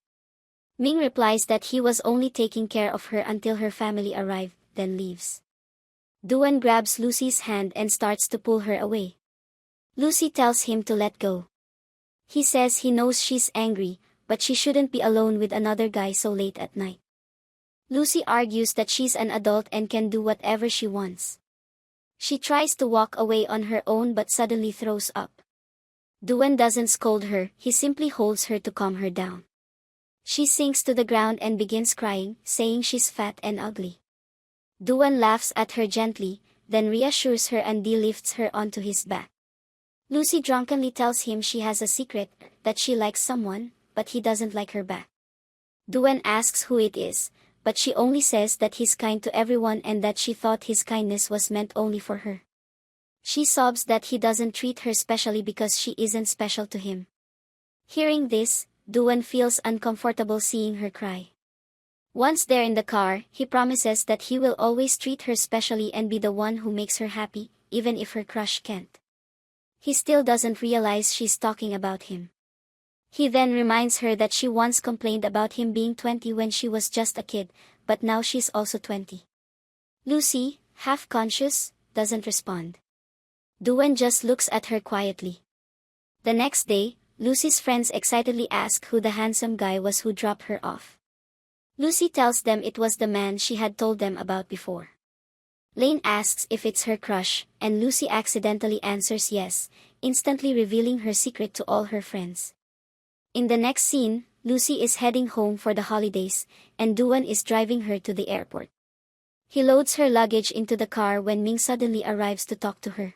Ming replies that he was only taking care of her until her family arrived, then leaves. Duan grabs Lucy's hand and starts to pull her away. Lucy tells him to let go. He says he knows she's angry, but she shouldn't be alone with another guy so late at night. Lucy argues that she's an adult and can do whatever she wants. She tries to walk away on her own but suddenly throws up. Duan doesn't scold her, he simply holds her to calm her down. She sinks to the ground and begins crying, saying she's fat and ugly. Duan laughs at her gently, then reassures her and lifts her onto his back. Lucy drunkenly tells him she has a secret, that she likes someone, but he doesn't like her back. Duan asks who it is, but she only says that he's kind to everyone and that she thought his kindness was meant only for her. She sobs that he doesn't treat her specially because she isn't special to him. Hearing this, Duan feels uncomfortable seeing her cry. Once they're in the car, he promises that he will always treat her specially and be the one who makes her happy, even if her crush can't. He still doesn't realize she's talking about him. He then reminds her that she once complained about him being 20 when she was just a kid, but now she's also 20. Lucy, half conscious, doesn't respond. Duan just looks at her quietly. The next day, Lucy's friends excitedly ask who the handsome guy was who dropped her off. Lucy tells them it was the man she had told them about before. Lane asks if it's her crush, and Lucy accidentally answers yes, instantly revealing her secret to all her friends. In the next scene, Lucy is heading home for the holidays, and Duan is driving her to the airport. He loads her luggage into the car when Ming suddenly arrives to talk to her.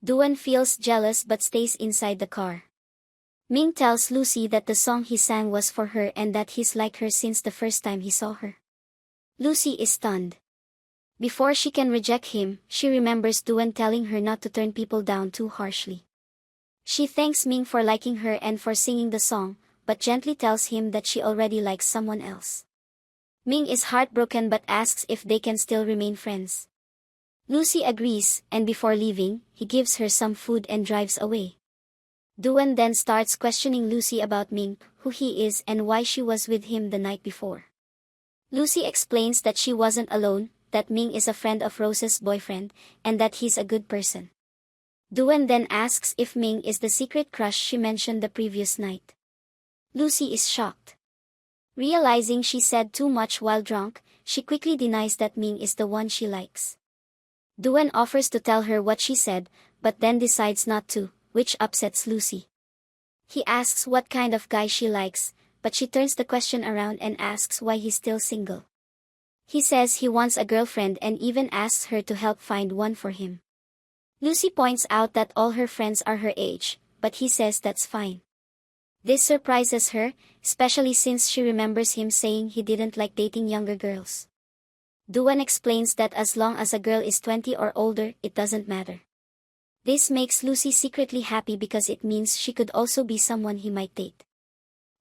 Duan feels jealous but stays inside the car. Ming tells Lucy that the song he sang was for her and that he's liked her since the first time he saw her. Lucy is stunned. Before she can reject him, she remembers Duan telling her not to turn people down too harshly. She thanks Ming for liking her and for singing the song, but gently tells him that she already likes someone else. Ming is heartbroken but asks if they can still remain friends. Lucy agrees, and before leaving, he gives her some food and drives away. Duan then starts questioning Lucy about Ming, who he is and why she was with him the night before. Lucy explains that she wasn't alone, that Ming is a friend of Rose's boyfriend, and that he's a good person. Duan then asks if Ming is the secret crush she mentioned the previous night. Lucy is shocked. Realizing she said too much while drunk, she quickly denies that Ming is the one she likes. Duan offers to tell her what she said, but then decides not to, which upsets Lucy. He asks what kind of guy she likes, but she turns the question around and asks why he's still single. He says he wants a girlfriend and even asks her to help find one for him. Lucy points out that all her friends are her age, but he says that's fine. This surprises her, especially since she remembers him saying he didn't like dating younger girls. Duan explains that as long as a girl is 20 or older, it doesn't matter. This makes Lucy secretly happy because it means she could also be someone he might date.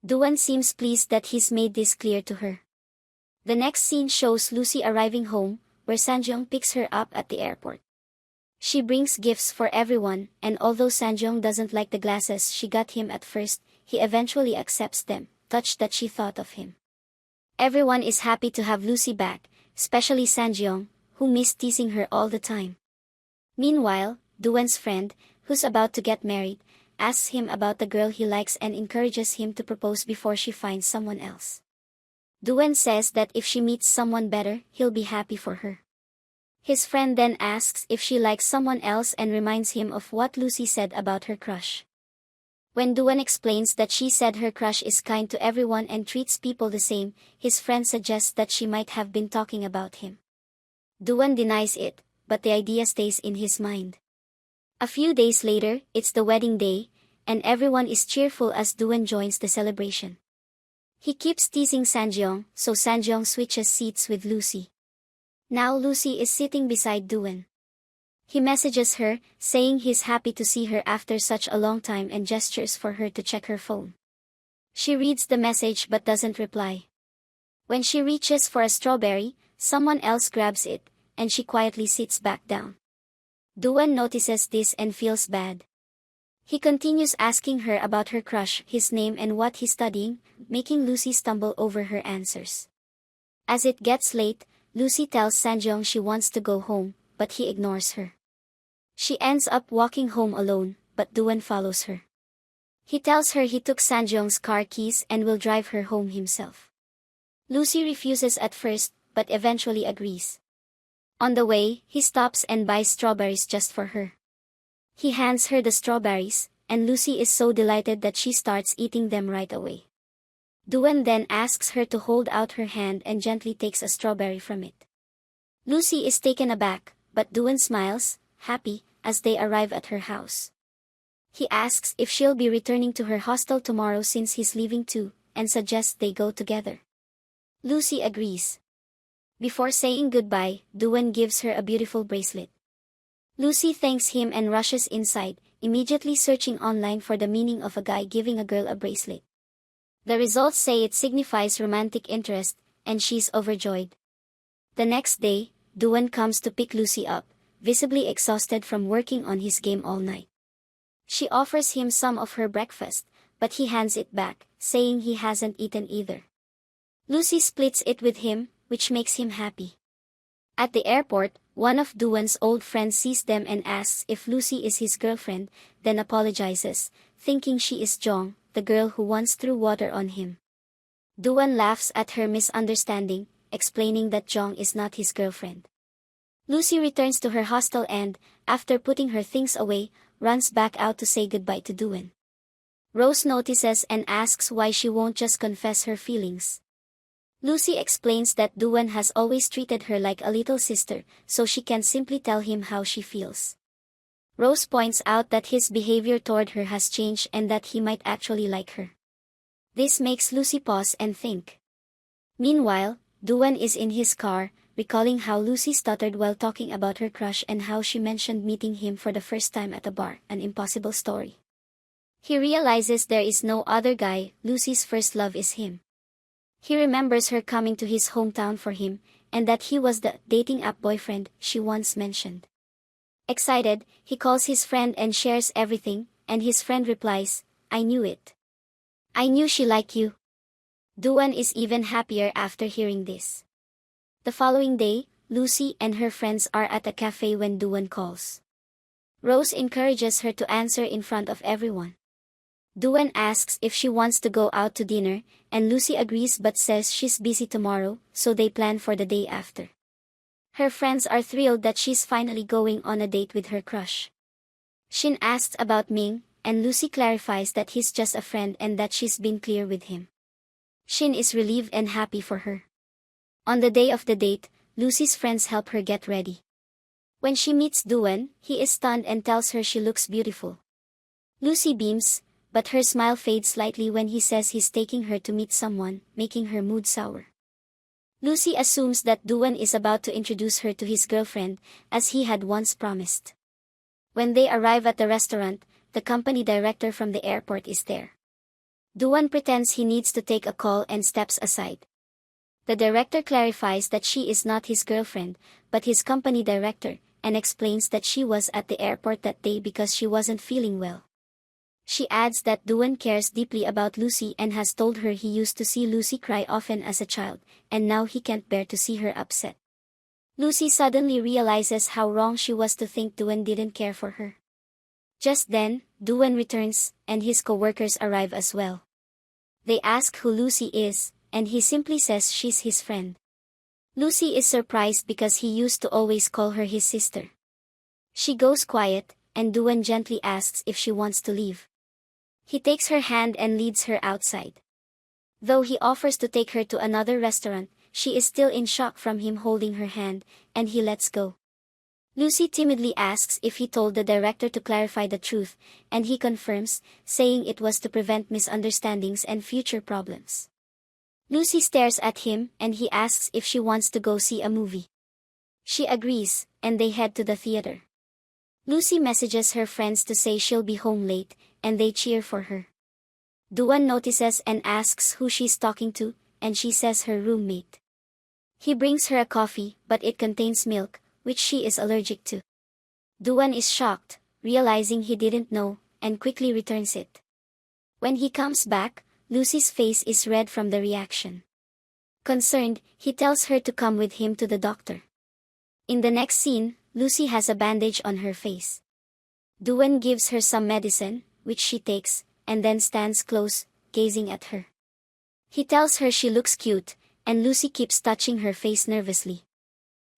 Duan seems pleased that he's made this clear to her. The next scene shows Lucy arriving home, where Sanjeong picks her up at the airport. She brings gifts for everyone, and although Sanjeong doesn't like the glasses she got him at first, he eventually accepts them, touched that she thought of him. Everyone is happy to have Lucy back, especially Sanjeong, who missed teasing her all the time. Meanwhile, Duan's friend, who's about to get married, asks him about the girl he likes and encourages him to propose before she finds someone else. Duan says that if she meets someone better, he'll be happy for her. His friend then asks if she likes someone else and reminds him of what Lucy said about her crush. When Duan explains that she said her crush is kind to everyone and treats people the same, his friend suggests that she might have been talking about him. Duan denies it, but the idea stays in his mind. A few days later, it's the wedding day, and everyone is cheerful as Duan joins the celebration. He keeps teasing Sanjeong, so Sanjeong switches seats with Lucy. Now Lucy is sitting beside Duan. He messages her, saying he's happy to see her after such a long time and gestures for her to check her phone. She reads the message but doesn't reply. When she reaches for a strawberry, someone else grabs it, and she quietly sits back down. Duan notices this and feels bad. He continues asking her about her crush, his name and what he's studying, making Lucy stumble over her answers. As it gets late, Lucy tells Sanjeong she wants to go home, but he ignores her. She ends up walking home alone, but Duan follows her. He tells her he took Sanjeong's car keys and will drive her home himself. Lucy refuses at first, but eventually agrees. On the way, he stops and buys strawberries just for her. He hands her the strawberries, and Lucy is so delighted that she starts eating them right away. Duan then asks her to hold out her hand and gently takes a strawberry from it. Lucy is taken aback, but Duan smiles, happy, as they arrive at her house. He asks if she'll be returning to her hostel tomorrow since he's leaving too, and suggests they go together. Lucy agrees. Before saying goodbye, Duan gives her a beautiful bracelet. Lucy thanks him and rushes inside, immediately searching online for the meaning of a guy giving a girl a bracelet. The results say it signifies romantic interest, and she's overjoyed. The next day, Duan comes to pick Lucy up, visibly exhausted from working on his game all night. She offers him some of her breakfast, but he hands it back, saying he hasn't eaten either. Lucy splits it with him, which makes him happy. At the airport, one of Duan's old friends sees them and asks if Lucy is his girlfriend, then apologizes, thinking she is Jong, the girl who once threw water on him. Duan laughs at her misunderstanding, explaining that Jong is not his girlfriend. Lucy returns to her hostel and, after putting her things away, runs back out to say goodbye to Duan. Rose notices and asks why she won't just confess her feelings. Lucy explains that Duan has always treated her like a little sister, so she can simply tell him how she feels. Rose points out that his behavior toward her has changed and that he might actually like her. This makes Lucy pause and think. Meanwhile, Duan is in his car, recalling how Lucy stuttered while talking about her crush and how she mentioned meeting him for the first time at a bar, an impossible story. He realizes there is no other guy, Lucy's first love is him. He remembers her coming to his hometown for him, and that he was the dating app boyfriend she once mentioned. Excited, he calls his friend and shares everything, and his friend replies, "I knew it. I knew she liked you." Duan is even happier after hearing this. The following day, Lucy and her friends are at a cafe when Duan calls. Rose encourages her to answer in front of everyone. Duan asks if she wants to go out to dinner, and Lucy agrees but says she's busy tomorrow, so they plan for the day after. Her friends are thrilled that she's finally going on a date with her crush. Shin asks about Ming, and Lucy clarifies that he's just a friend and that she's been clear with him. Shin is relieved and happy for her. On the day of the date, Lucy's friends help her get ready. When she meets Duan, he is stunned and tells her she looks beautiful. Lucy beams, but her smile fades slightly when he says he's taking her to meet someone, making her mood sour. Lucy assumes that Duan is about to introduce her to his girlfriend, as he had once promised. When they arrive at the restaurant, the company director from the airport is there. Duan pretends he needs to take a call and steps aside. The director clarifies that she is not his girlfriend, but his company director, and explains that she was at the airport that day because she wasn't feeling well. She adds that Duan cares deeply about Lucy and has told her he used to see Lucy cry often as a child, and now he can't bear to see her upset. Lucy suddenly realizes how wrong she was to think Duan didn't care for her. Just then, Duan returns, and his co-workers arrive as well. They ask who Lucy is, and he simply says she's his friend. Lucy is surprised because he used to always call her his sister. She goes quiet, and Duan gently asks if she wants to leave. He takes her hand and leads her outside. Though he offers to take her to another restaurant, she is still in shock from him holding her hand, and he lets go. Lucy timidly asks if he told the director to clarify the truth, and he confirms, saying it was to prevent misunderstandings and future problems. Lucy stares at him, and he asks if she wants to go see a movie. She agrees, and they head to the theater. Lucy messages her friends to say she'll be home late, and they cheer for her. Duan notices and asks who she's talking to, and she says her roommate. He brings her a coffee, but it contains milk, which she is allergic to. Duan is shocked, realizing he didn't know, and quickly returns it. When he comes back, Lucy's face is red from the reaction. Concerned, he tells her to come with him to the doctor. In the next scene, Lucy has a bandage on her face. Duan gives her some medicine, which she takes, and then stands close, gazing at her. He tells her she looks cute, and Lucy keeps touching her face nervously.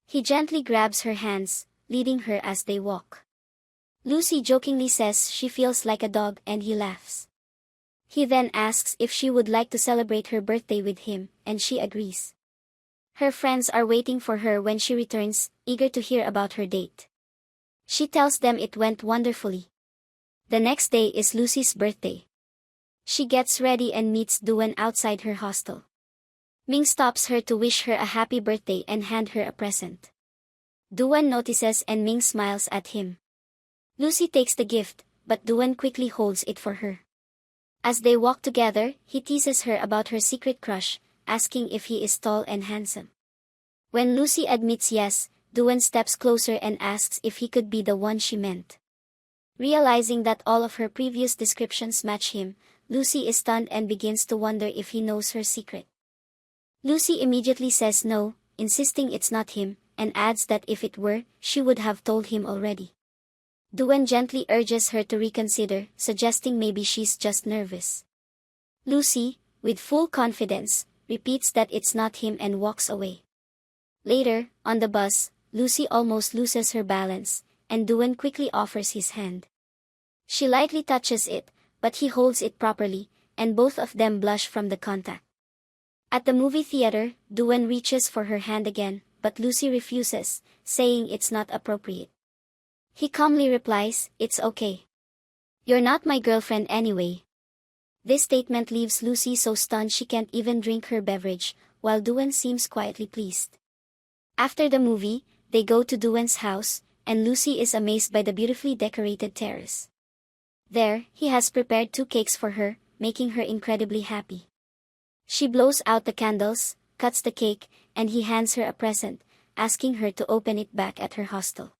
He gently grabs her hands, leading her as they walk. Lucy jokingly says she feels like a dog, and he laughs. He then asks if she would like to celebrate her birthday with him, and she agrees. Her friends are waiting for her when she returns, eager to hear about her date. She tells them it went wonderfully. The next day is Lucy's birthday. She gets ready and meets Duan outside her hostel. Ming stops her to wish her a happy birthday and hand her a present. Duan notices and Ming smiles at him. Lucy takes the gift, but Duan quickly holds it for her. As they walk together, he teases her about her secret crush, asking if he is tall and handsome. When Lucy admits yes, Duan steps closer and asks if he could be the one she meant. Realizing that all of her previous descriptions match him, Lucy is stunned and begins to wonder if he knows her secret. Lucy immediately says no, insisting it's not him, and adds that if it were, she would have told him already. Duan gently urges her to reconsider, suggesting maybe she's just nervous. Lucy, with full confidence, repeats that it's not him and walks away. Later, on the bus, Lucy almost loses her balance, and Duan quickly offers his hand. She lightly touches it, but he holds it properly, and both of them blush from the contact. At the movie theater, Duan reaches for her hand again, but Lucy refuses, saying it's not appropriate. He calmly replies, "It's okay. You're not my girlfriend anyway." This statement leaves Lucy so stunned she can't even drink her beverage, while Duan seems quietly pleased. After the movie, they go to Duan's house, and Lucy is amazed by the beautifully decorated terrace. There, he has prepared 2 cakes for her, making her incredibly happy. She blows out the candles, cuts the cake, and he hands her a present, asking her to open it back at her hostel.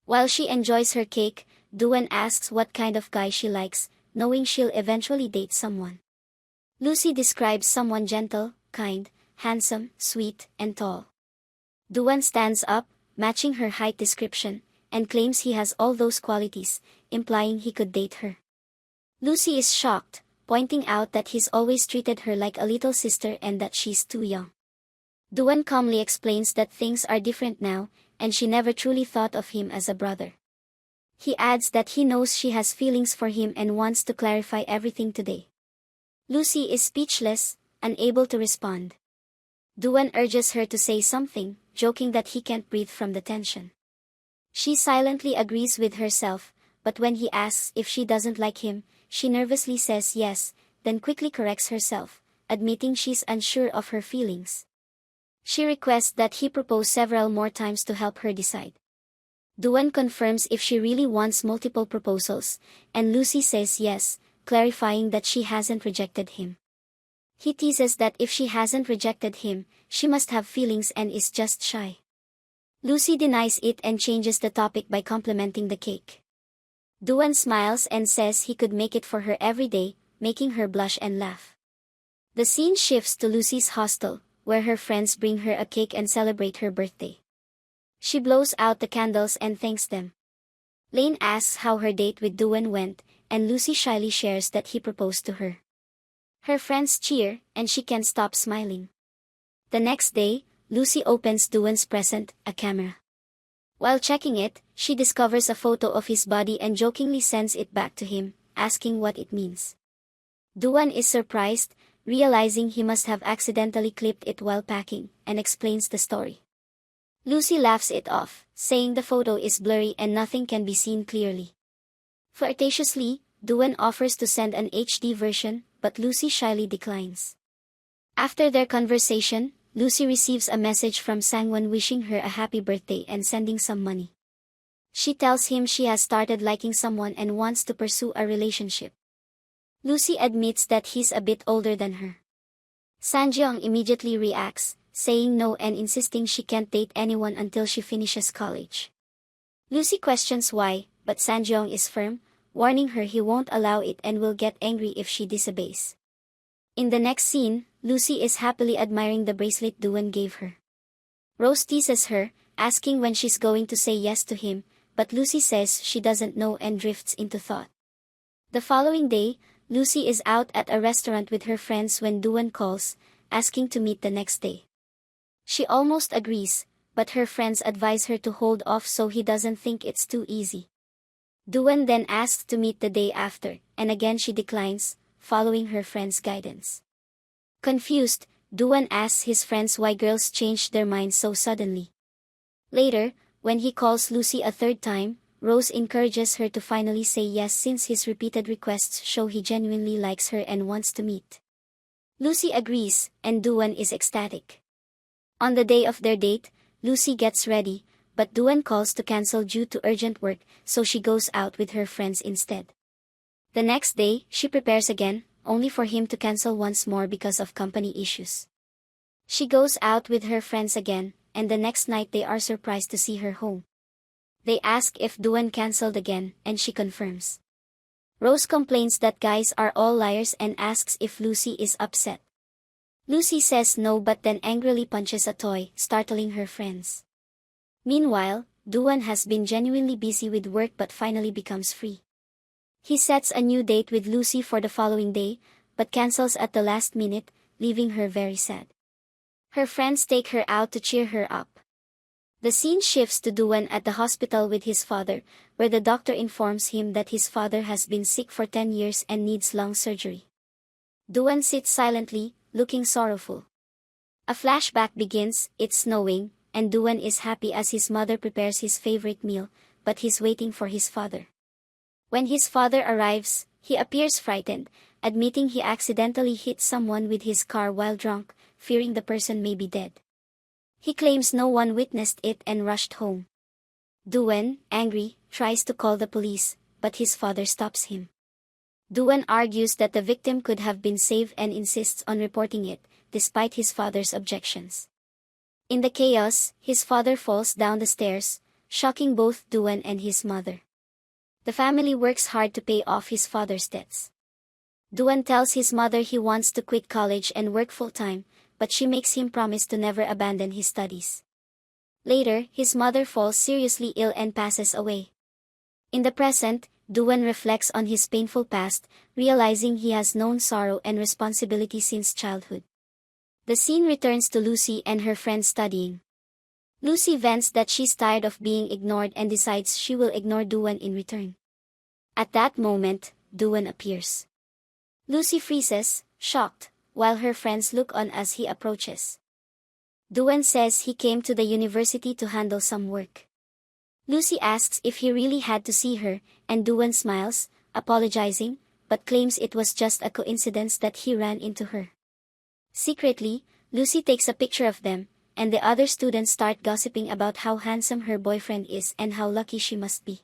While she enjoys her cake, Duan asks what kind of guy she likes, knowing she'll eventually date someone. Lucy describes someone gentle, kind, handsome, sweet, and tall. Duan stands up, matching her height description, and claims he has all those qualities, implying he could date her. Lucy is shocked, pointing out that he's always treated her like a little sister and that she's too young. Duan calmly explains that things are different now, and she never truly thought of him as a brother. He adds that he knows she has feelings for him and wants to clarify everything today. Lucy is speechless, unable to respond. Duan urges her to say something, joking that he can't breathe from the tension. She silently agrees with herself, but when he asks if she doesn't like him, she nervously says yes, then quickly corrects herself, admitting she's unsure of her feelings. She requests that he propose several more times to help her decide. Duan confirms if she really wants multiple proposals, and Lucy says yes, clarifying that she hasn't rejected him. He teases that if she hasn't rejected him, she must have feelings and is just shy. Lucy denies it and changes the topic by complimenting the cake. Duan smiles and says he could make it for her every day, making her blush and laugh. The scene shifts to Lucy's hostel, where her friends bring her a cake and celebrate her birthday. She blows out the candles and thanks them. Lane asks how her date with Duan went, and Lucy shyly shares that he proposed to her. Her friends cheer, and she can't stop smiling. The next day, Lucy opens Duan's present, a camera. While checking it, she discovers a photo of his body and jokingly sends it back to him, asking what it means. Duan is surprised, realizing he must have accidentally clipped it while packing, and explains the story. Lucy laughs it off, saying the photo is blurry and nothing can be seen clearly. Flirtatiously, Duan offers to send an HD version, but Lucy shyly declines. After their conversation, Lucy receives a message from Sangwon wishing her a happy birthday and sending some money. She tells him she has started liking someone and wants to pursue a relationship. Lucy admits that he's a bit older than her. Sanjeong immediately reacts, saying no and insisting she can't date anyone until she finishes college. Lucy questions why, but Sanjeong is firm, warning her he won't allow it and will get angry if she disobeys. In the next scene, Lucy is happily admiring the bracelet Duan gave her. Rose teases her, asking when she's going to say yes to him, but Lucy says she doesn't know and drifts into thought. The following day, Lucy is out at a restaurant with her friends when Duan calls, asking to meet the next day. She almost agrees, but her friends advise her to hold off so he doesn't think it's too easy. Duan then asks to meet the day after, and again she declines, following her friends' guidance. Confused, Duan asks his friends why girls changed their minds so suddenly. Later, when he calls Lucy a third time, Rose encourages her to finally say yes since his repeated requests show he genuinely likes her and wants to meet. Lucy agrees, and Duan is ecstatic. On the day of their date, Lucy gets ready, but Duan calls to cancel due to urgent work, so she goes out with her friends instead. The next day, she prepares again, only for him to cancel once more because of company issues. She goes out with her friends again, and the next night they are surprised to see her home. They ask if Duan cancelled again, and she confirms. Rose complains that guys are all liars and asks if Lucy is upset. Lucy says no but then angrily punches a toy, startling her friends. Meanwhile, Duan has been genuinely busy with work but finally becomes free. He sets a new date with Lucy for the following day, but cancels at the last minute, leaving her very sad. Her friends take her out to cheer her up. The scene shifts to Duan at the hospital with his father, where the doctor informs him that his father has been sick for 10 years and needs lung surgery. Duan sits silently, looking sorrowful. A flashback begins, it's snowing, and Duan is happy as his mother prepares his favorite meal, but he's waiting for his father. When his father arrives, he appears frightened, admitting he accidentally hit someone with his car while drunk, fearing the person may be dead. He claims no one witnessed it and rushed home. Duan, angry, tries to call the police, but his father stops him. Duan argues that the victim could have been saved and insists on reporting it, despite his father's objections. In the chaos, his father falls down the stairs, shocking both Duan and his mother. The family works hard to pay off his father's debts. Duan tells his mother he wants to quit college and work full-time, but she makes him promise to never abandon his studies. Later, his mother falls seriously ill and passes away. In the present, Duan reflects on his painful past, realizing he has known sorrow and responsibility since childhood. The scene returns to Lucy and her friends studying. Lucy vents that she's tired of being ignored and decides she will ignore Duan in return. At that moment, Duan appears. Lucy freezes, shocked, while her friends look on as he approaches. Duan says he came to the university to handle some work. Lucy asks if he really had to see her, and Duan smiles, apologizing, but claims it was just a coincidence that he ran into her. Secretly, Lucy takes a picture of them, and the other students start gossiping about how handsome her boyfriend is and how lucky she must be.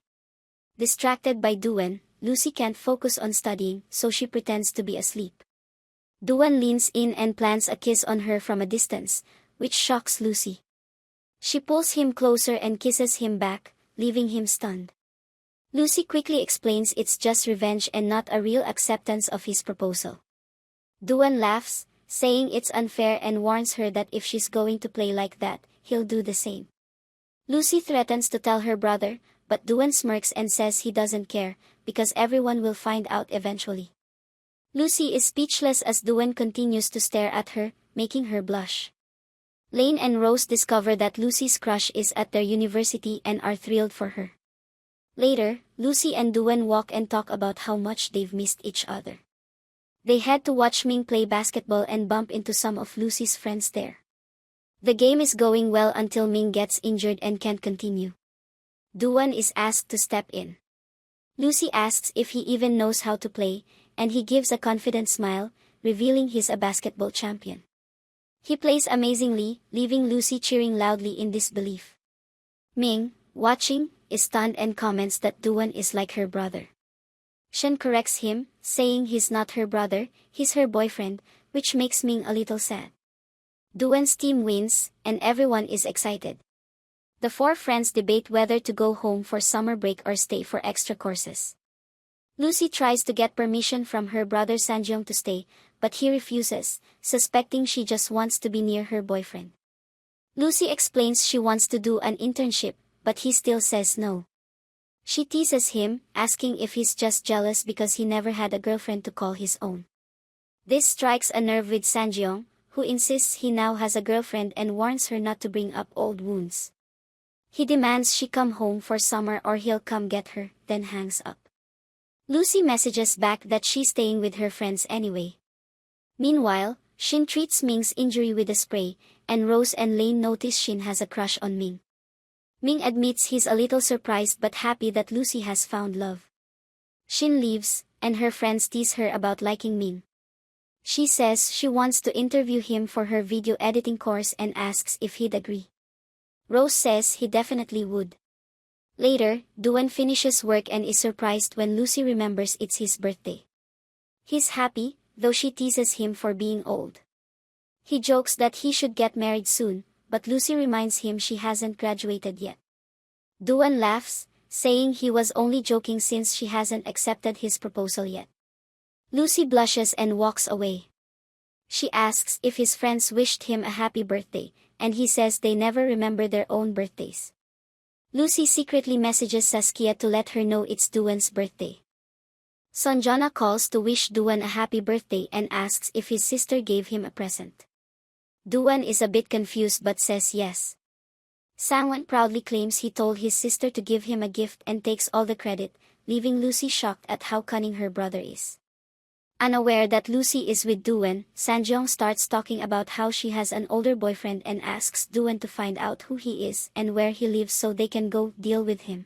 Distracted by Duan, Lucy can't focus on studying, so she pretends to be asleep. Duan leans in and plants a kiss on her from a distance, which shocks Lucy. She pulls him closer and kisses him back, leaving him stunned. Lucy quickly explains it's just revenge and not a real acceptance of his proposal. Duan laughs, saying it's unfair and warns her that if she's going to play like that, he'll do the same. Lucy threatens to tell her brother, but Duan smirks and says he doesn't care, because everyone will find out eventually. Lucy is speechless as Duan continues to stare at her, making her blush. Lane and Rose discover that Lucy's crush is at their university and are thrilled for her. Later, Lucy and Duan walk and talk about how much they've missed each other. They head to watch Ming play basketball and bump into some of Lucy's friends there. The game is going well until Ming gets injured and can't continue. Duan is asked to step in. Lucy asks if he even knows how to play, and he gives a confident smile, revealing he's a basketball champion. He plays amazingly, leaving Lucy cheering loudly in disbelief. Ming, watching, is stunned and comments that Duan is like her brother. Shen corrects him, saying he's not her brother, he's her boyfriend, which makes Ming a little sad. Duan's team wins, and everyone is excited. The four friends debate whether to go home for summer break or stay for extra courses. Lucy tries to get permission from her brother Sanjeong to stay, but he refuses, suspecting she just wants to be near her boyfriend. Lucy explains she wants to do an internship, but he still says no. She teases him, asking if he's just jealous because he never had a girlfriend to call his own. This strikes a nerve with Sanjeong, who insists he now has a girlfriend and warns her not to bring up old wounds. He demands she come home for summer or he'll come get her, then hangs up. Lucy messages back that she's staying with her friends anyway. Meanwhile, Shin treats Ming's injury with a spray, and Rose and Lane notice Shin has a crush on Ming. Ming admits he's a little surprised but happy that Lucy has found love. Shin leaves, and her friends tease her about liking Ming. She says she wants to interview him for her video editing course and asks if he'd agree. Rose says he definitely would. Later, Duan finishes work and is surprised when Lucy remembers it's his birthday. He's happy, though she teases him for being old. He jokes that he should get married soon, but Lucy reminds him she hasn't graduated yet. Duan laughs, saying he was only joking since she hasn't accepted his proposal yet. Lucy blushes and walks away. She asks if his friends wished him a happy birthday, and he says they never remember their own birthdays. Lucy secretly messages Saskia to let her know it's Duan's birthday. Sanjana calls to wish Duan a happy birthday and asks if his sister gave him a present. Duan is a bit confused but says yes. Sangwon proudly claims he told his sister to give him a gift and takes all the credit, leaving Lucy shocked at how cunning her brother is. Unaware that Lucy is with Duan, Sanjeong starts talking about how she has an older boyfriend and asks Duan to find out who he is and where he lives so they can go deal with him.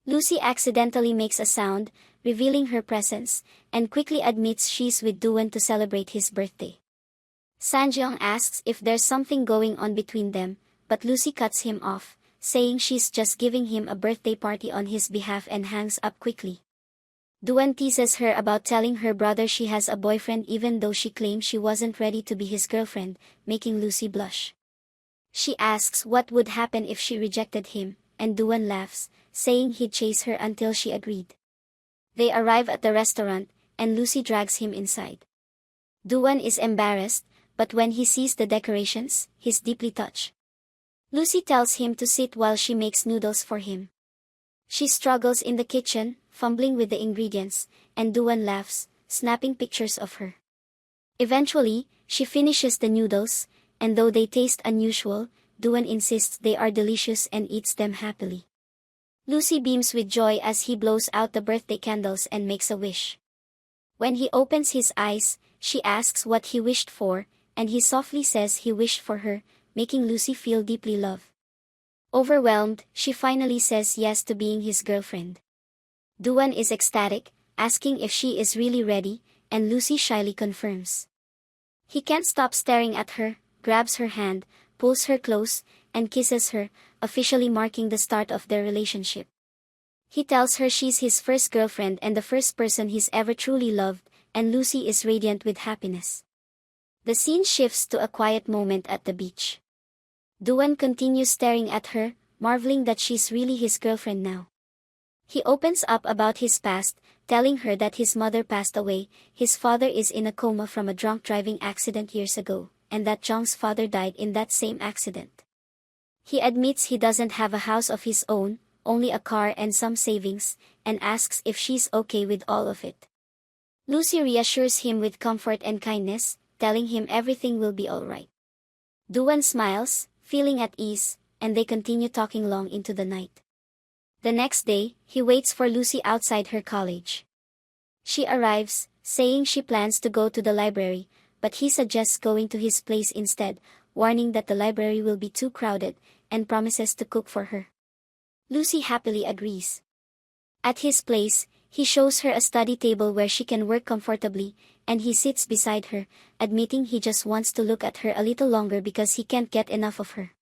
Lucy accidentally makes a sound, revealing her presence, and quickly admits she's with Duan to celebrate his birthday. Sanjeong asks if there's something going on between them, but Lucy cuts him off, saying she's just giving him a birthday party on his behalf and hangs up quickly. Duan teases her about telling her brother she has a boyfriend even though she claims she wasn't ready to be his girlfriend, making Lucy blush. She asks what would happen if she rejected him, and Duan laughs, saying he'd chase her until she agreed. They arrive at the restaurant, and Lucy drags him inside. Duan is embarrassed, but when he sees the decorations, he's deeply touched. Lucy tells him to sit while she makes noodles for him. She struggles in the kitchen, fumbling with the ingredients, and Duan laughs, snapping pictures of her. Eventually, she finishes the noodles, and though they taste unusual, Duan insists they are delicious and eats them happily. Lucy beams with joy as he blows out the birthday candles and makes a wish. When he opens his eyes, she asks what he wished for, and he softly says he wished for her, making Lucy feel deeply loved. Overwhelmed, she finally says yes to being his girlfriend. Duan is ecstatic, asking if she is really ready, and Lucy shyly confirms. He can't stop staring at her, grabs her hand, pulls her close, and kisses her, officially marking the start of their relationship. He tells her she's his first girlfriend and the first person he's ever truly loved, and Lucy is radiant with happiness. The scene shifts to a quiet moment at the beach. Duan continues staring at her, marveling that she's really his girlfriend now. He opens up about his past, telling her that his mother passed away, his father is in a coma from a drunk driving accident years ago, and that Zhang's father died in that same accident. He admits he doesn't have a house of his own, only a car and some savings, and asks if she's okay with all of it. Lucy reassures him with comfort and kindness, telling him everything will be alright. Duan smiles, feeling at ease, and they continue talking long into the night. The next day, he waits for Lucy outside her college. She arrives, saying she plans to go to the library, but he suggests going to his place instead, warning that the library will be too crowded, and promises to cook for her. Lucy happily agrees. At his place, he shows her a study table where she can work comfortably, and he sits beside her, admitting he just wants to look at her a little longer because he can't get enough of her.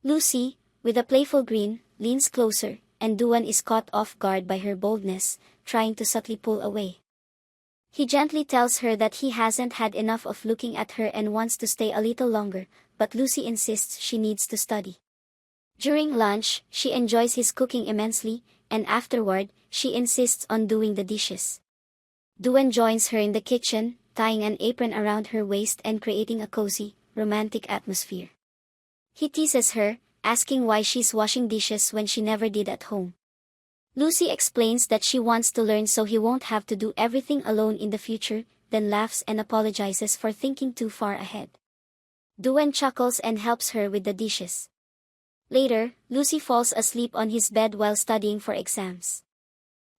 Lucy, with a playful grin, leans closer, and Duan is caught off guard by her boldness, trying to subtly pull away. He gently tells her that he hasn't had enough of looking at her and wants to stay a little longer, but Lucy insists she needs to study. During lunch, she enjoys his cooking immensely, and afterward, she insists on doing the dishes. Duan joins her in the kitchen, tying an apron around her waist and creating a cozy, romantic atmosphere. He teases her, asking why she's washing dishes when she never did at home. Lucy explains that she wants to learn so he won't have to do everything alone in the future, then laughs and apologizes for thinking too far ahead. Duan chuckles and helps her with the dishes. Later, Lucy falls asleep on his bed while studying for exams.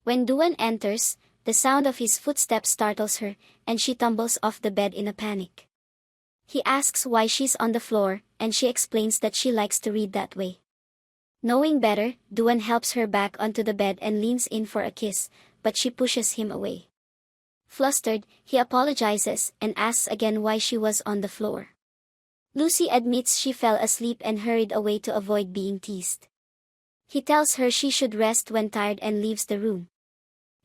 When Duan enters, the sound of his footsteps startles her, and she tumbles off the bed in a panic. He asks why she's on the floor, and she explains that she likes to read that way. Knowing better, Duan helps her back onto the bed and leans in for a kiss, but she pushes him away. Flustered, he apologizes and asks again why she was on the floor. Lucy admits she fell asleep and hurried away to avoid being teased. He tells her she should rest when tired and leaves the room.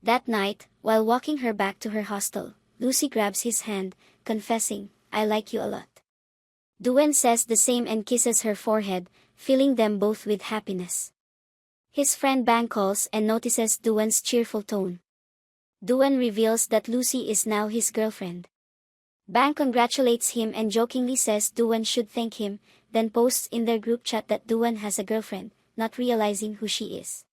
That night, while walking her back to her hostel, Lucy grabs his hand, confessing, "I like you a lot." Duan says the same and kisses her forehead, filling them both with happiness. His friend Bang calls and notices Duan's cheerful tone. Duan reveals that Lucy is now his girlfriend. Bang congratulates him and jokingly says Duan should thank him, then posts in their group chat that Duan has a girlfriend, not realizing who she is.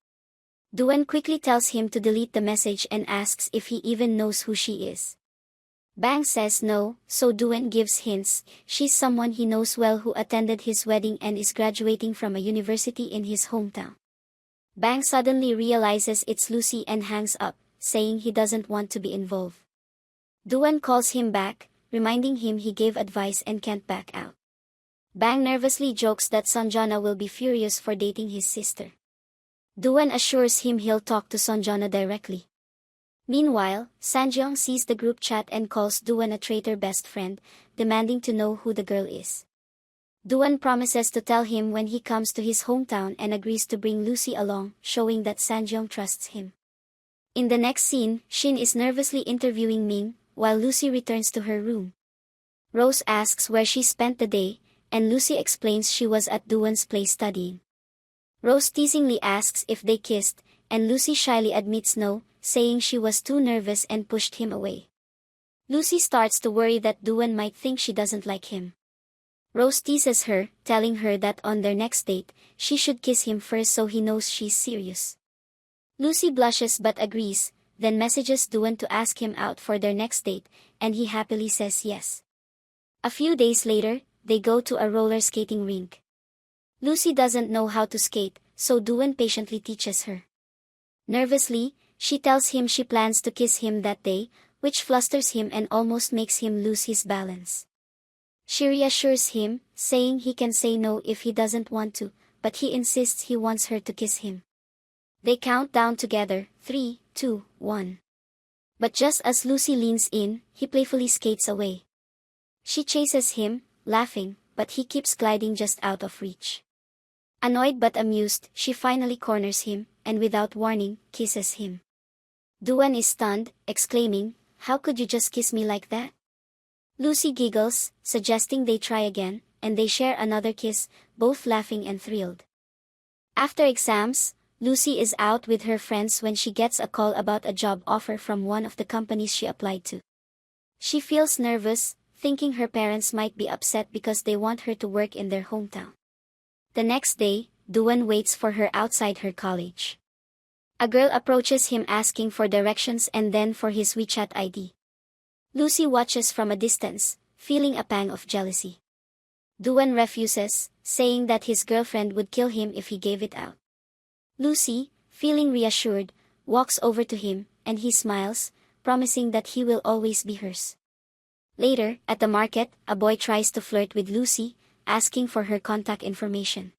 Duan quickly tells him to delete the message and asks if he even knows who she is. Bang says no, so Duan gives hints. She's someone he knows well who attended his wedding and is graduating from a university in his hometown. Bang suddenly realizes it's Lucy and hangs up, saying he doesn't want to be involved. Duan calls him back, reminding him he gave advice and can't back out. Bang nervously jokes that Sanjana will be furious for dating his sister. Duan assures him he'll talk to Sanjana directly. Meanwhile, Sanjeong sees the group chat and calls Duan a traitor best friend, demanding to know who the girl is. Duan promises to tell him when he comes to his hometown and agrees to bring Lucy along, showing that Sanjeong trusts him. In the next scene, Shin is nervously interviewing Ming, while Lucy returns to her room. Rose asks where she spent the day, and Lucy explains she was at Duan's place studying. Rose teasingly asks if they kissed, and Lucy shyly admits no, saying she was too nervous and pushed him away. Lucy starts to worry that Duan might think she doesn't like him. Rose teases her, telling her that on their next date, she should kiss him first so he knows she's serious. Lucy blushes but agrees, then messages Duan to ask him out for their next date, and he happily says yes. A few days later, they go to a roller skating rink. Lucy doesn't know how to skate, so Duan patiently teaches her. Nervously, she tells him she plans to kiss him that day, which flusters him and almost makes him lose his balance. She reassures him, saying he can say no if he doesn't want to, but he insists he wants her to kiss him. They count down together, 3, 2, 1. But just as Lucy leans in, he playfully skates away. She chases him, laughing, but he keeps gliding just out of reach. Annoyed but amused, she finally corners him, and without warning, kisses him. Duan is stunned, exclaiming, "How could you just kiss me like that?" Lucy giggles, suggesting they try again, and they share another kiss, both laughing and thrilled. After exams, Lucy is out with her friends when she gets a call about a job offer from one of the companies she applied to. She feels nervous, thinking her parents might be upset because they want her to work in their hometown. The next day, Duan waits for her outside her college. A girl approaches him asking for directions and then for his WeChat ID. Lucy watches from a distance, feeling a pang of jealousy. Duan refuses, saying that his girlfriend would kill him if he gave it out. Lucy, feeling reassured, walks over to him, and he smiles, promising that he will always be hers. Later, at the market, a boy tries to flirt with Lucy, asking for her contact information.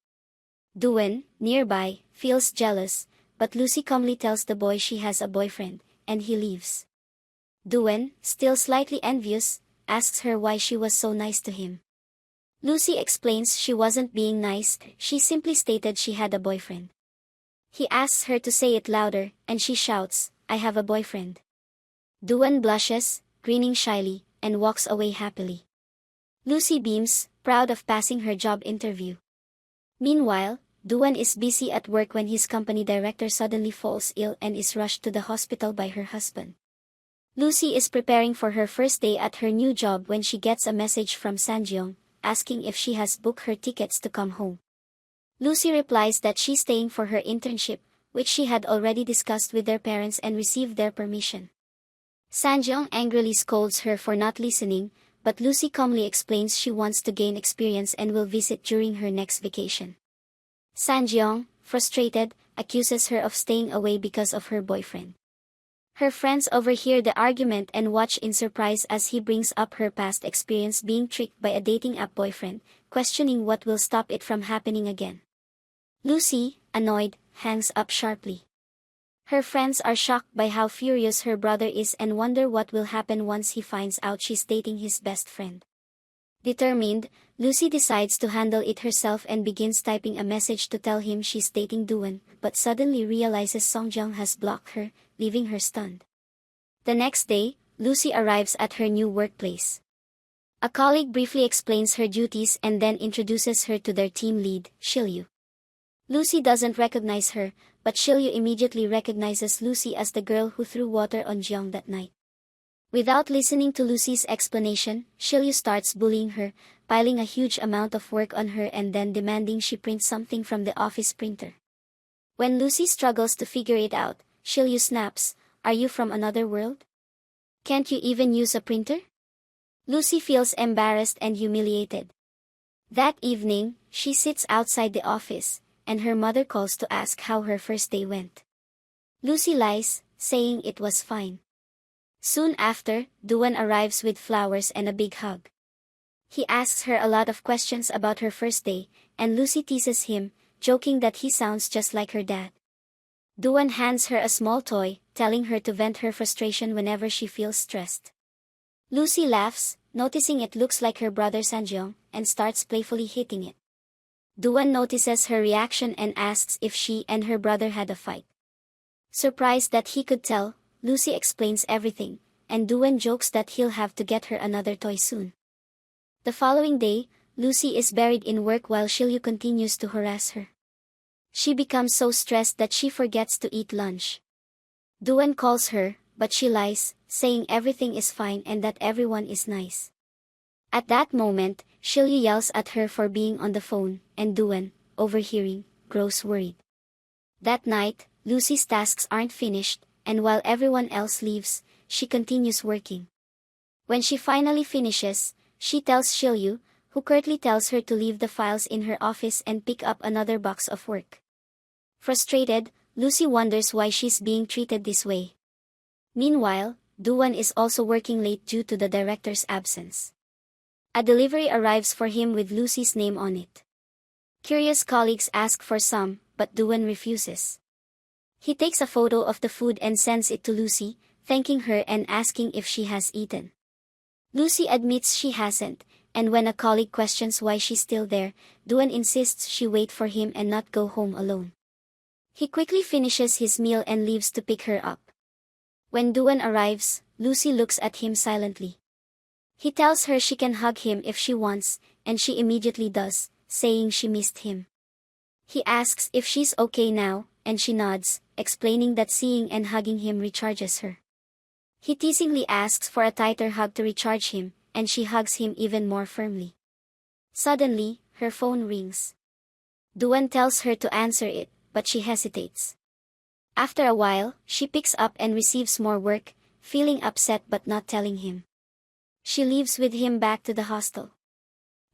Duan, nearby, feels jealous, but Lucy calmly tells the boy she has a boyfriend, and he leaves. Duan, still slightly envious, asks her why she was so nice to him. Lucy explains she wasn't being nice, she simply stated she had a boyfriend. He asks her to say it louder, and she shouts, "I have a boyfriend." Duan blushes, grinning shyly, and walks away happily. Lucy beams, proud of passing her job interview. Meanwhile, Duan is busy at work when his company director suddenly falls ill and is rushed to the hospital by her husband. Lucy is preparing for her first day at her new job when she gets a message from Sanjeong, asking if she has booked her tickets to come home. Lucy replies that she's staying for her internship, which she had already discussed with their parents and received their permission. Sanjeong angrily scolds her for not listening, but Lucy calmly explains she wants to gain experience and will visit during her next vacation. Sanjeong, frustrated, accuses her of staying away because of her boyfriend. Her friends overhear the argument and watch in surprise as he brings up her past experience being tricked by a dating app boyfriend, questioning what will stop it from happening again. Lucy, annoyed, hangs up sharply. Her friends are shocked by how furious her brother is and wonder what will happen once he finds out she's dating his best friend. Determined, Lucy decides to handle it herself and begins typing a message to tell him she's dating Duan, but suddenly realizes Songjung has blocked her, leaving her stunned. The next day, Lucy arrives at her new workplace. A colleague briefly explains her duties and then introduces her to their team lead, Shilyu. Lucy doesn't recognize her, but Shilyu immediately recognizes Lucy as the girl who threw water on Jeong that night. Without listening to Lucy's explanation, Shilyu starts bullying her, piling a huge amount of work on her and then demanding she print something from the office printer. When Lucy struggles to figure it out, Shilyu snaps, "Are you from another world? Can't you even use a printer?" Lucy feels embarrassed and humiliated. That evening, she sits outside the office, and her mother calls to ask how her first day went. Lucy lies, saying it was fine. Soon after, Duan arrives with flowers and a big hug. He asks her a lot of questions about her first day, and Lucy teases him, joking that he sounds just like her dad. Duan hands her a small toy, telling her to vent her frustration whenever she feels stressed. Lucy laughs, noticing it looks like her brother Sanjeong, and starts playfully hitting it. Duan notices her reaction and asks if she and her brother had a fight. Surprised that he could tell, Lucy explains everything, and Duan jokes that he'll have to get her another toy soon. The following day, Lucy is buried in work while Shilyu continues to harass her. She becomes so stressed that she forgets to eat lunch. Duan calls her, but she lies, saying everything is fine and that everyone is nice. At that moment, Shilyu yells at her for being on the phone, and Duan, overhearing, grows worried. That night, Lucy's tasks aren't finished, and while everyone else leaves, she continues working. When she finally finishes, she tells Shilyu, who curtly tells her to leave the files in her office and pick up another box of work. Frustrated, Lucy wonders why she's being treated this way. Meanwhile, Duan is also working late due to the director's absence. A delivery arrives for him with Lucy's name on it. Curious colleagues ask for some, but Duan refuses. He takes a photo of the food and sends it to Lucy, thanking her and asking if she has eaten. Lucy admits she hasn't, and when a colleague questions why she's still there, Duan insists she wait for him and not go home alone. He quickly finishes his meal and leaves to pick her up. When Duan arrives, Lucy looks at him silently. He tells her she can hug him if she wants, and she immediately does, saying she missed him. He asks if she's okay now, and she nods, explaining that seeing and hugging him recharges her. He teasingly asks for a tighter hug to recharge him, and she hugs him even more firmly. Suddenly, her phone rings. Duan tells her to answer it, but she hesitates. After a while, she picks up and receives more work, feeling upset but not telling him. She leaves with him back to the hostel.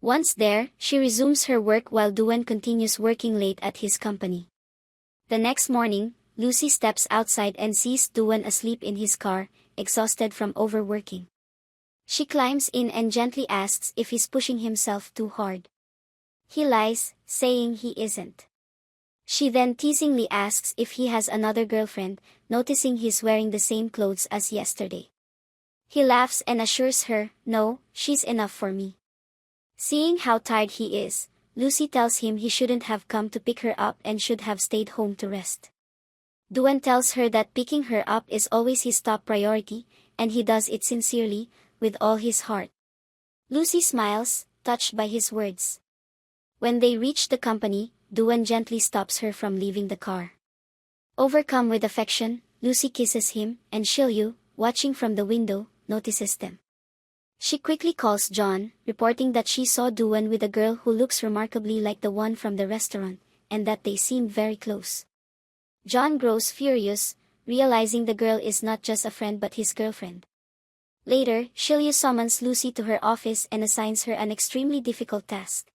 Once there, she resumes her work while Duan continues working late at his company. The next morning, Lucy steps outside and sees Duan asleep in his car, exhausted from overworking. She climbs in and gently asks if he's pushing himself too hard. He lies, saying he isn't. She then teasingly asks if he has another girlfriend, noticing he's wearing the same clothes as yesterday. He laughs and assures her, "No, she's enough for me." Seeing how tired he is, Lucy tells him he shouldn't have come to pick her up and should have stayed home to rest. Duan tells her that picking her up is always his top priority, and he does it sincerely, with all his heart. Lucy smiles, touched by his words. When they reach the company, Duan gently stops her from leaving the car. Overcome with affection, Lucy kisses him, and Shilyu, watching from the window, notices them. She quickly calls John, reporting that she saw Duan with a girl who looks remarkably like the one from the restaurant, and that they seem very close. John grows furious, realizing the girl is not just a friend but his girlfriend. Later, Shilyu summons Lucy to her office and assigns her an extremely difficult task.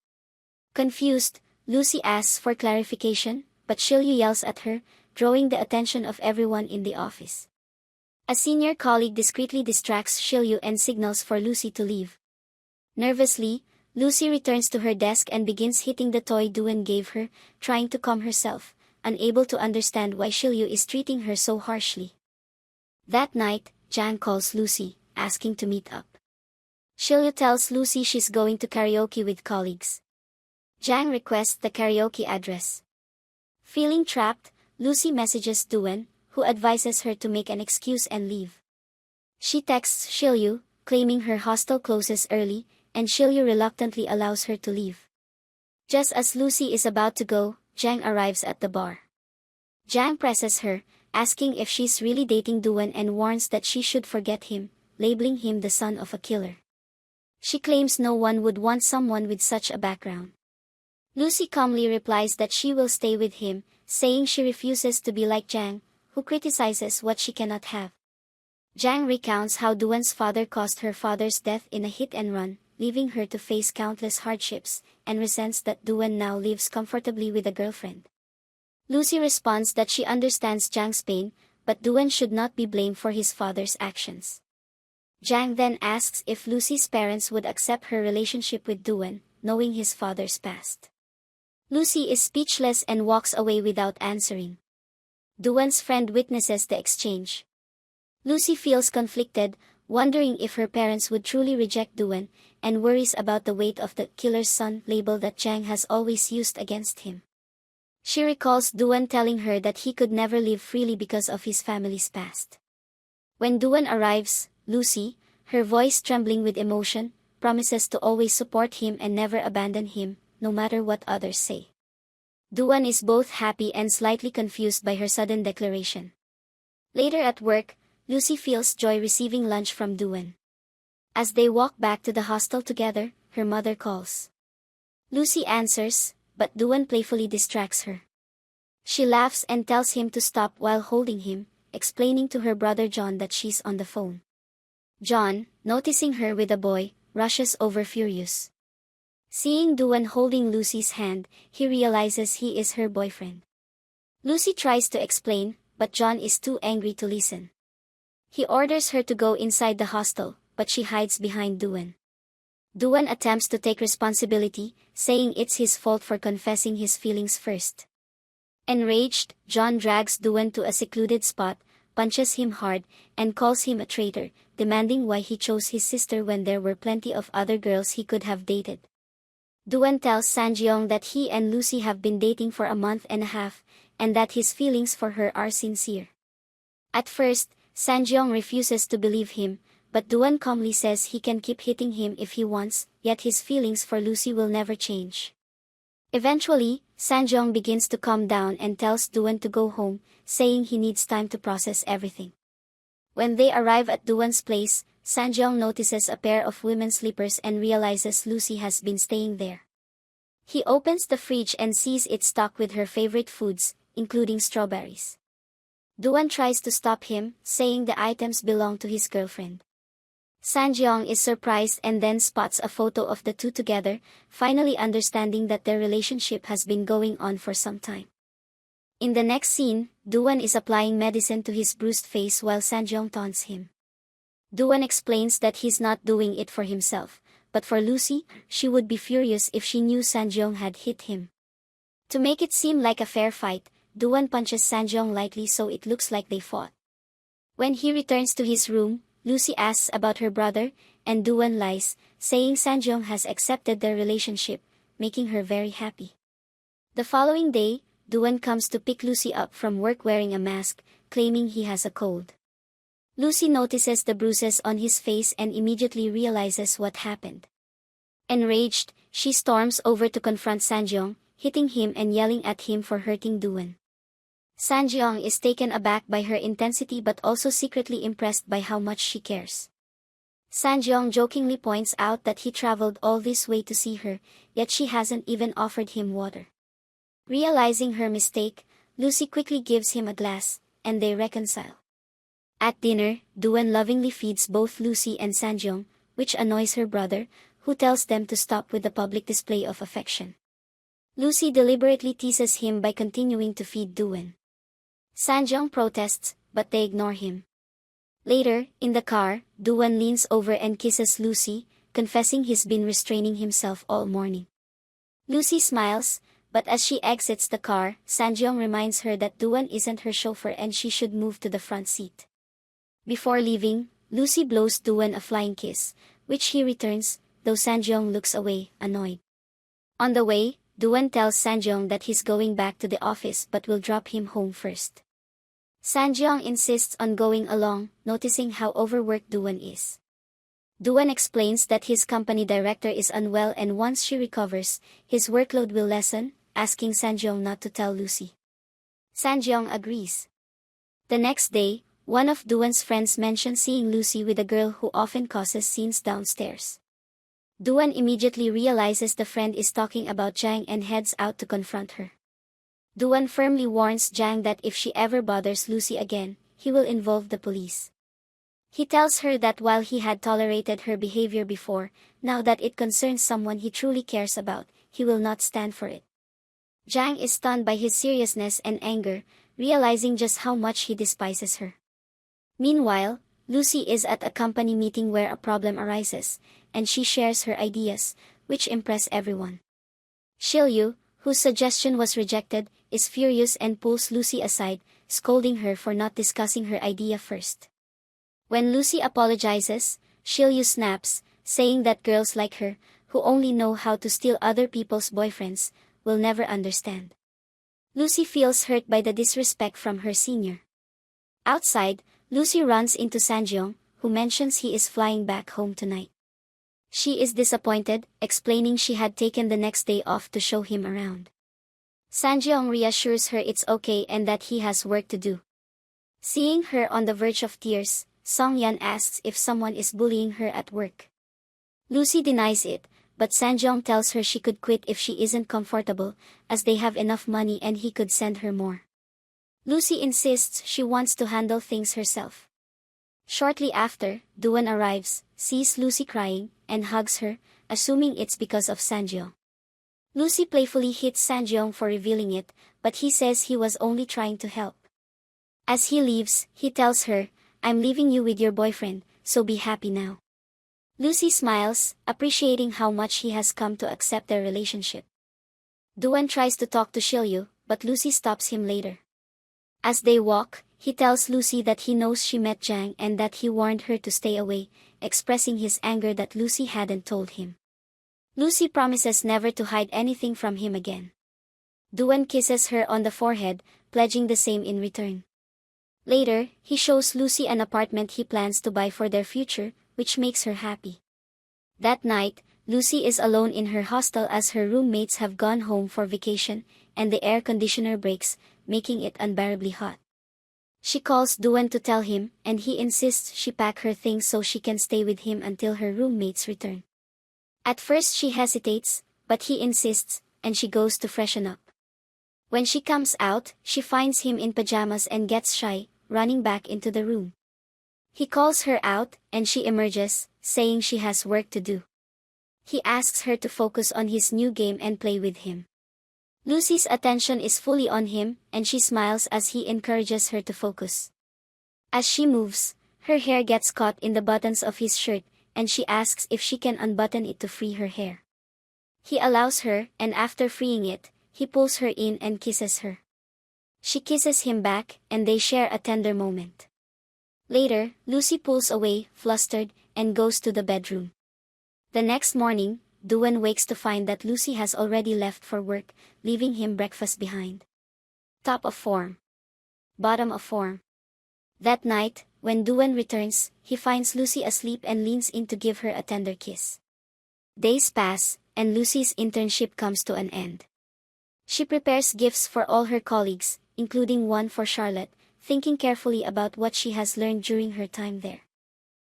Confused, Lucy asks for clarification, but Shilyu yells at her, drawing the attention of everyone in the office. A senior colleague discreetly distracts Shilyu and signals for Lucy to leave. Nervously, Lucy returns to her desk and begins hitting the toy Duan gave her, trying to calm herself, unable to understand why Shilyu is treating her so harshly. That night, Jang calls Lucy, asking to meet up. Shilyu tells Lucy she's going to karaoke with colleagues. Jang requests the karaoke address. Feeling trapped, Lucy messages Duan, who advises her to make an excuse and leave. She texts Shilyu, claiming her hostel closes early, and Shilyu reluctantly allows her to leave. Just as Lucy is about to go, Jang arrives at the bar. Jang presses her, asking if she's really dating Duan and warns that she should forget him, labeling him the son of a killer. She claims no one would want someone with such a background. Lucy calmly replies that she will stay with him, saying she refuses to be like Jang, who criticizes what she cannot have. Jang recounts how Duan's father caused her father's death in a hit-and-run, leaving her to face countless hardships, and resents that Duan now lives comfortably with a girlfriend. Lucy responds that she understands Jang's pain, but Duan should not be blamed for his father's actions. Jang then asks if Lucy's parents would accept her relationship with Duan, knowing his father's past. Lucy is speechless and walks away without answering. Duan's friend witnesses the exchange. Lucy feels conflicted, wondering if her parents would truly reject Duan, and worries about the weight of the killer's son label that Jang has always used against him. She recalls Duan telling her that he could never live freely because of his family's past. When Duan arrives, Lucy, her voice trembling with emotion, promises to always support him and never abandon him, no matter what others say. Duan is both happy and slightly confused by her sudden declaration. Later at work, Lucy feels joy receiving lunch from Duan. As they walk back to the hostel together, her mother calls. Lucy answers, but Duan playfully distracts her. She laughs and tells him to stop while holding him, explaining to her brother John that she's on the phone. John, noticing her with a boy, rushes over furious. Seeing Duan holding Lucy's hand, he realizes he is her boyfriend. Lucy tries to explain, but John is too angry to listen. He orders her to go inside the hostel, but she hides behind Duan. Duan attempts to take responsibility, saying it's his fault for confessing his feelings first. Enraged, John drags Duan to a secluded spot, punches him hard, and calls him a traitor, demanding why he chose his sister when there were plenty of other girls he could have dated. Duan tells Sanjeong that he and Lucy have been dating for a month and a half, and that his feelings for her are sincere. At first, Sanjeong refuses to believe him, but Duan calmly says he can keep hitting him if he wants, yet his feelings for Lucy will never change. Eventually, Sanjeong begins to calm down and tells Duan to go home, saying he needs time to process everything. When they arrive at Duan's place, Sanjeong notices a pair of women's slippers and realizes Lucy has been staying there. He opens the fridge and sees it stocked with her favorite foods, including strawberries. Duan tries to stop him, saying the items belong to his girlfriend. Sanjeong is surprised and then spots a photo of the two together, finally understanding that their relationship has been going on for some time. In the next scene, Duan is applying medicine to his bruised face while Sanjeong taunts him. Duan explains that he's not doing it for himself, but for Lucy. She would be furious if she knew Sanjeong had hit him. To make it seem like a fair fight, Duan punches Sanjeong lightly so it looks like they fought. When he returns to his room, Lucy asks about her brother, and Duan lies, saying Sanjeong has accepted their relationship, making her very happy. The following day, Duan comes to pick Lucy up from work wearing a mask, claiming he has a cold. Lucy notices the bruises on his face and immediately realizes what happened. Enraged, she storms over to confront Sanjeong, hitting him and yelling at him for hurting Duan. Sanjeong is taken aback by her intensity but also secretly impressed by how much she cares. Sanjeong jokingly points out that he traveled all this way to see her, yet she hasn't even offered him water. Realizing her mistake, Lucy quickly gives him a glass, and they reconcile. At dinner, Duan lovingly feeds both Lucy and Sanjeong, which annoys her brother, who tells them to stop with the public display of affection. Lucy deliberately teases him by continuing to feed Duan. Sanjeong protests, but they ignore him. Later, in the car, Duan leans over and kisses Lucy, confessing he's been restraining himself all morning. Lucy smiles, but as she exits the car, Sanjeong reminds her that Duan isn't her chauffeur and she should move to the front seat. Before leaving, Lucy blows Duan a flying kiss, which he returns, though Sanjeong looks away, annoyed. On the way, Duan tells Sanjeong that he's going back to the office but will drop him home first. Sanjeong insists on going along, noticing how overworked Duan is. Duan explains that his company director is unwell and once she recovers, his workload will lessen, asking Sanjeong not to tell Lucy. Sanjeong agrees. The next day, one of Duan's friends mentions seeing Lucy with a girl who often causes scenes downstairs. Duan immediately realizes the friend is talking about Jang and heads out to confront her. Duan firmly warns Jang that if she ever bothers Lucy again, he will involve the police. He tells her that while he had tolerated her behavior before, now that it concerns someone he truly cares about, he will not stand for it. Jang is stunned by his seriousness and anger, realizing just how much he despises her. Meanwhile, Lucy is at a company meeting where a problem arises, and she shares her ideas, which impress everyone. Shilyu, whose suggestion was rejected, is furious and pulls Lucy aside, scolding her for not discussing her idea first. When Lucy apologizes, Shilyu snaps, saying that girls like her, who only know how to steal other people's boyfriends, will never understand. Lucy feels hurt by the disrespect from her senior. Outside, Lucy runs into Sanjeong, who mentions he is flying back home tonight. She is disappointed, explaining she had taken the next day off to show him around. Sanjeong reassures her it's okay and that he has work to do. Seeing her on the verge of tears, Songyan asks if someone is bullying her at work. Lucy denies it, but Sanjeong tells her she could quit if she isn't comfortable, as they have enough money and he could send her more. Lucy insists she wants to handle things herself. Shortly after, Duan arrives, sees Lucy crying, and hugs her, assuming it's because of Sanjeong. Lucy playfully hits Sanjeong for revealing it, but he says he was only trying to help. As he leaves, he tells her, "I'm leaving you with your boyfriend, so be happy now." Lucy smiles, appreciating how much he has come to accept their relationship. Duan tries to talk to Shilyu, but Lucy stops him later. As they walk, he tells Lucy that he knows she met Jang and that he warned her to stay away, expressing his anger that Lucy hadn't told him. Lucy promises never to hide anything from him again. Duan kisses her on the forehead, pledging the same in return. Later, he shows Lucy an apartment he plans to buy for their future, which makes her happy. That night, Lucy is alone in her hostel as her roommates have gone home for vacation, and the air conditioner breaks, making it unbearably hot. She calls Duan to tell him, and he insists she pack her things so she can stay with him until her roommates return. At first she hesitates, but he insists, and she goes to freshen up. When she comes out, she finds him in pajamas and gets shy, running back into the room. He calls her out, and she emerges, saying she has work to do. He asks her to focus on his new game and play with him. Lucy's attention is fully on him, and she smiles as he encourages her to focus. As she moves, her hair gets caught in the buttons of his shirt, and she asks if she can unbutton it to free her hair. He allows her, and after freeing it, he pulls her in and kisses her. She kisses him back, and they share a tender moment. Later, Lucy pulls away, flustered, and goes to the bedroom. The next morning, Duan wakes to find that Lucy has already left for work, leaving him breakfast behind. Top of form. Bottom of form. That night, when Duan returns, he finds Lucy asleep and leans in to give her a tender kiss. Days pass, and Lucy's internship comes to an end. She prepares gifts for all her colleagues, including one for Charlotte, thinking carefully about what she has learned during her time there.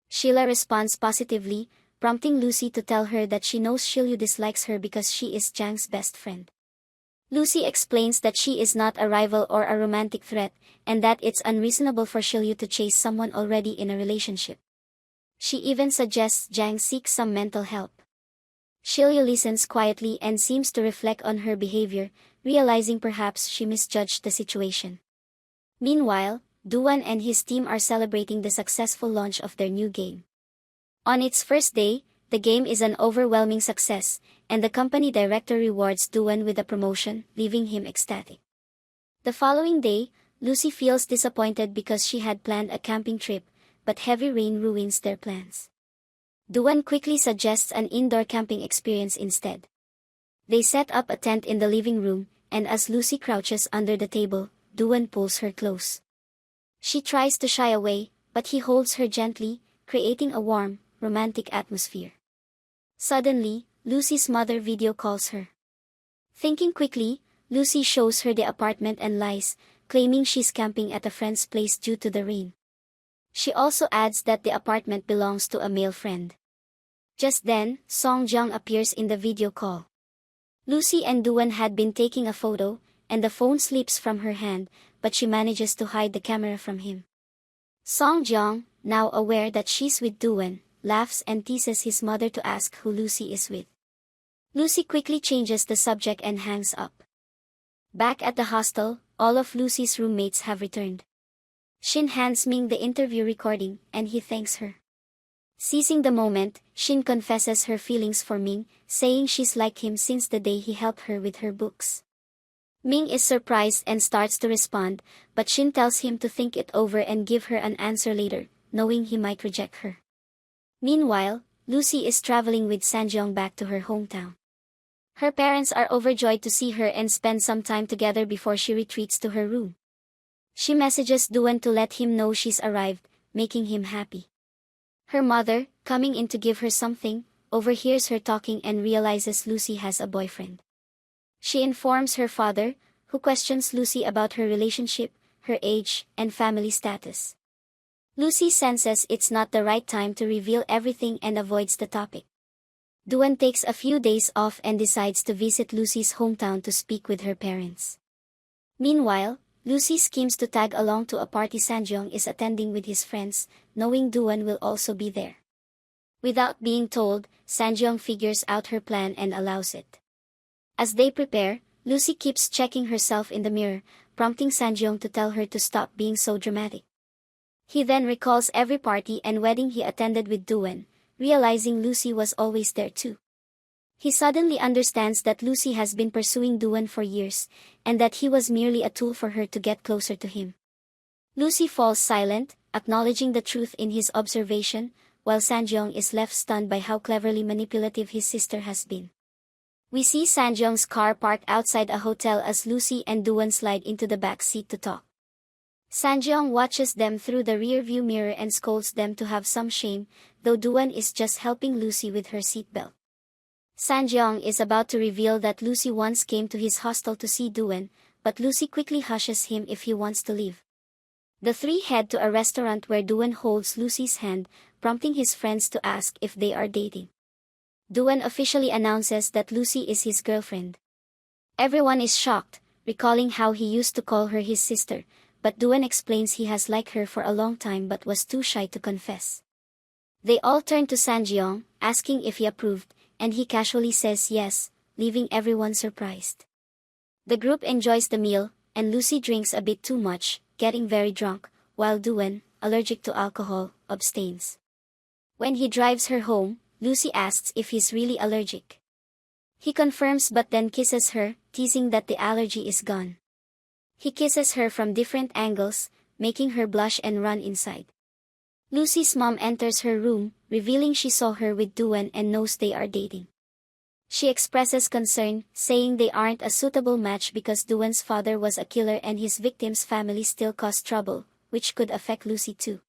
Sheila responds positively, prompting Lucy to tell her that she knows Shilyu dislikes her because she is Jiang's best friend. Lucy explains that she is not a rival or a romantic threat, and that it's unreasonable for Shilyu to chase someone already in a relationship. She even suggests Jiang seek some mental help. Shilyu listens quietly and seems to reflect on her behavior, realizing perhaps she misjudged the situation. Meanwhile, Duan and his team are celebrating the successful launch of their new game. On its first day, the game is an overwhelming success, and the company director rewards Duan with a promotion, leaving him ecstatic. The following day, Lucy feels disappointed because she had planned a camping trip, but heavy rain ruins their plans. Duan quickly suggests an indoor camping experience instead. They set up a tent in the living room, and as Lucy crouches under the table, Duan pulls her close. She tries to shy away, but he holds her gently, creating a warm, romantic atmosphere. Suddenly, Lucy's mother video calls her. Thinking quickly, Lucy shows her the apartment and lies, claiming she's camping at a friend's place due to the rain. She also adds that the apartment belongs to a male friend. Just then, Song Jiang appears in the video call. Lucy and Duan had been taking a photo, and the phone slips from her hand, but she manages to hide the camera from him. Song Jiang, now aware that she's with Duan, laughs and teases his mother to ask who Lucy is with. Lucy quickly changes the subject and hangs up. Back at the hostel, all of Lucy's roommates have returned. Shin hands Ming the interview recording, and he thanks her. Seizing the moment, Shin confesses her feelings for Ming, saying she's like him since the day he helped her with her books. Ming is surprised and starts to respond, but Shin tells him to think it over and give her an answer later, knowing he might reject her. Meanwhile, Lucy is traveling with Sanjeong back to her hometown. Her parents are overjoyed to see her and spend some time together before she retreats to her room. She messages Duan to let him know she's arrived, making him happy. Her mother, coming in to give her something, overhears her talking and realizes Lucy has a boyfriend. She informs her father, who questions Lucy about her relationship, her age, and family status. Lucy senses it's not the right time to reveal everything and avoids the topic. Duan takes a few days off and decides to visit Lucy's hometown to speak with her parents. Meanwhile, Lucy schemes to tag along to a party Sanjeong is attending with his friends, knowing Duan will also be there. Without being told, Sanjeong figures out her plan and allows it. As they prepare, Lucy keeps checking herself in the mirror, prompting Sanjeong to tell her to stop being so dramatic. He then recalls every party and wedding he attended with Duan, realizing Lucy was always there too. He suddenly understands that Lucy has been pursuing Duan for years, and that he was merely a tool for her to get closer to him. Lucy falls silent, acknowledging the truth in his observation, while Sanjeong is left stunned by how cleverly manipulative his sister has been. We see Sanjeong's car parked outside a hotel as Lucy and Duan slide into the back seat to talk. Sanjeong watches them through the rearview mirror and scolds them to have some shame, though Duan is just helping Lucy with her seatbelt. Sanjeong is about to reveal that Lucy once came to his hostel to see Duan, but Lucy quickly hushes him if he wants to leave. The three head to a restaurant where Duan holds Lucy's hand, prompting his friends to ask if they are dating. Duan officially announces that Lucy is his girlfriend. Everyone is shocked, recalling how he used to call her his sister, but Duan explains he has liked her for a long time but was too shy to confess. They all turn to Sanjeong, asking if he approved, and he casually says yes, leaving everyone surprised. The group enjoys the meal, and Lucy drinks a bit too much, getting very drunk, while Duan, allergic to alcohol, abstains. When he drives her home, Lucy asks if he's really allergic. He confirms but then kisses her, teasing that the allergy is gone. He kisses her from different angles, making her blush and run inside. Lucy's mom enters her room, revealing she saw her with Duan and knows they are dating. She expresses concern, saying they aren't a suitable match because Duan's father was a killer and his victim's family still caused trouble, which could affect Lucy too.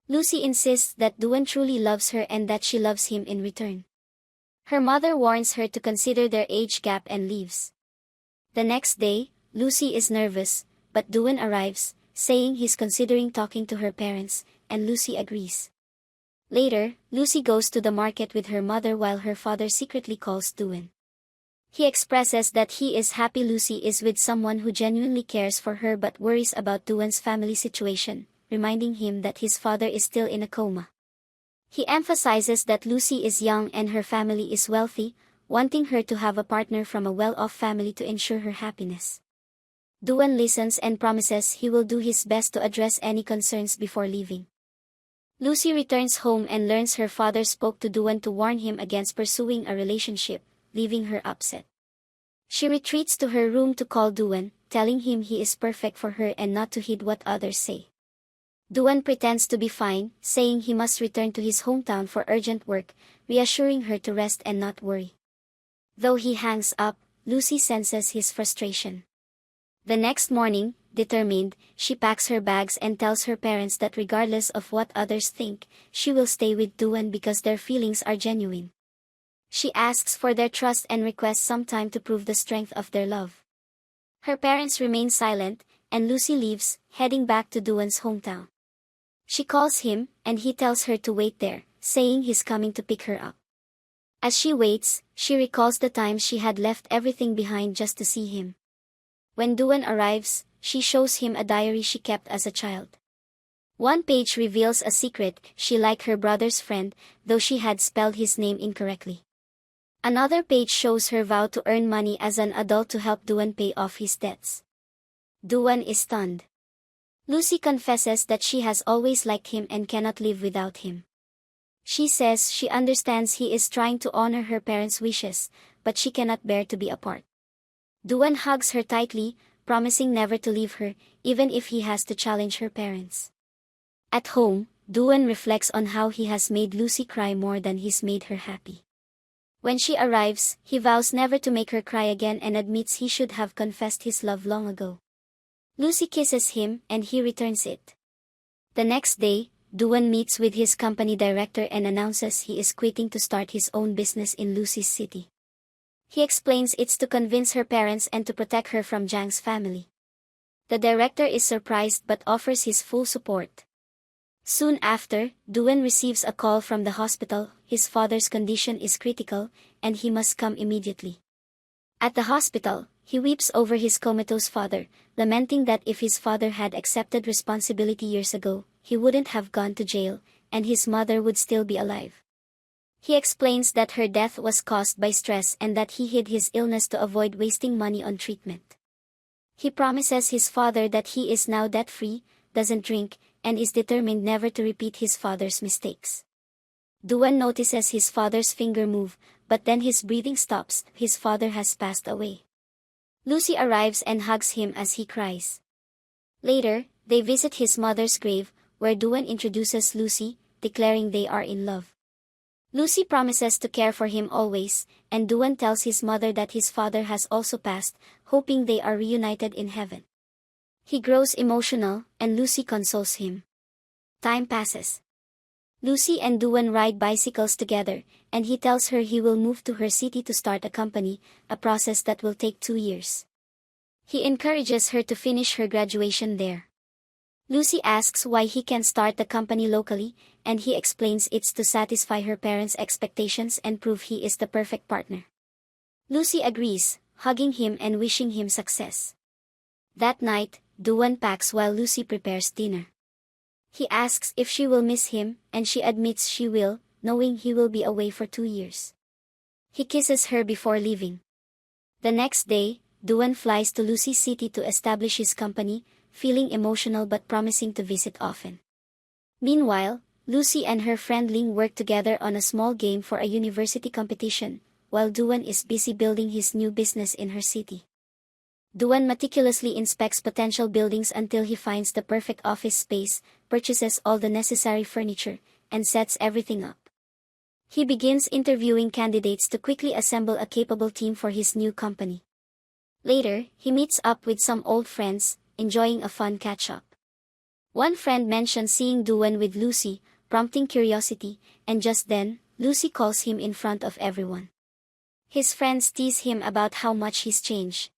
Lucy insists that Duan truly loves her and that she loves him in return. Her mother warns her to consider their age gap and leaves. The next day, Lucy is nervous, but Duan arrives, saying he's considering talking to her parents, and Lucy agrees. Later, Lucy goes to the market with her mother while her father secretly calls Duan. He expresses that he is happy Lucy is with someone who genuinely cares for her but worries about Duan's family situation, reminding him that his father is still in a coma. He emphasizes that Lucy is young and her family is wealthy, wanting her to have a partner from a well-off family to ensure her happiness. Duan listens and promises he will do his best to address any concerns before leaving. Lucy returns home and learns her father spoke to Duan to warn him against pursuing a relationship, leaving her upset. She retreats to her room to call Duan, telling him he is perfect for her and not to heed what others say. Duan pretends to be fine, saying he must return to his hometown for urgent work, reassuring her to rest and not worry. Though he hangs up, Lucy senses his frustration. The next morning, determined, she packs her bags and tells her parents that regardless of what others think, she will stay with Duan because their feelings are genuine. She asks for their trust and requests some time to prove the strength of their love. Her parents remain silent, and Lucy leaves, heading back to Duan's hometown. She calls him, and he tells her to wait there, saying he's coming to pick her up. As she waits, she recalls the times she had left everything behind just to see him. When Duan arrives, she shows him a diary she kept as a child. One page reveals a secret: she liked her brother's friend, though she had spelled his name incorrectly. Another page shows her vow to earn money as an adult to help Duan pay off his debts. Duan is stunned. Lucy confesses that she has always liked him and cannot live without him. She says she understands he is trying to honor her parents' wishes, but she cannot bear to be apart. Duan hugs her tightly, promising never to leave her, even if he has to challenge her parents. At home, Duan reflects on how he has made Lucy cry more than he's made her happy. When she arrives, he vows never to make her cry again and admits he should have confessed his love long ago. Lucy kisses him, and he returns it. The next day, Duan meets with his company director and announces he is quitting to start his own business in Lucy's city. He explains it's to convince her parents and to protect her from Jang's family. The director is surprised but offers his full support. Soon after, Duan receives a call from the hospital. His father's condition is critical, and he must come immediately. At the hospital, he weeps over his comatose father, lamenting that if his father had accepted responsibility years ago, he wouldn't have gone to jail, and his mother would still be alive. He explains that her death was caused by stress and that he hid his illness to avoid wasting money on treatment. He promises his father that he is now debt-free, doesn't drink, and is determined never to repeat his father's mistakes. Duan notices his father's finger move, but then his breathing stops. His father has passed away. Lucy arrives and hugs him as he cries. Later, they visit his mother's grave, where Duan introduces Lucy, declaring they are in love. Lucy promises to care for him always, and Duan tells his mother that his father has also passed, hoping they are reunited in heaven. He grows emotional, and Lucy consoles him. Time passes. Lucy and Duan ride bicycles together, and he tells her he will move to her city to start a company, a process that will take 2 years. He encourages her to finish her graduation there. Lucy asks why he can start the company locally, and he explains it's to satisfy her parents' expectations and prove he is the perfect partner. Lucy agrees, hugging him and wishing him success. That night, Duan packs while Lucy prepares dinner. He asks if she will miss him, and she admits she will, knowing he will be away for 2 years. He kisses her before leaving. The next day, Duan flies to Lucy's city to establish his company, feeling emotional but promising to visit often. Meanwhile, Lucy and her friend Ling work together on a small game for a university competition, while Duan is busy building his new business in her city. Duan meticulously inspects potential buildings until he finds the perfect office space, purchases all the necessary furniture, and sets everything up. He begins interviewing candidates to quickly assemble a capable team for his new company. Later, he meets up with some old friends, enjoying a fun catch-up. One friend mentions seeing Duan with Lucy, prompting curiosity, and just then, Lucy calls him in front of everyone. His friends tease him about how much he's changed.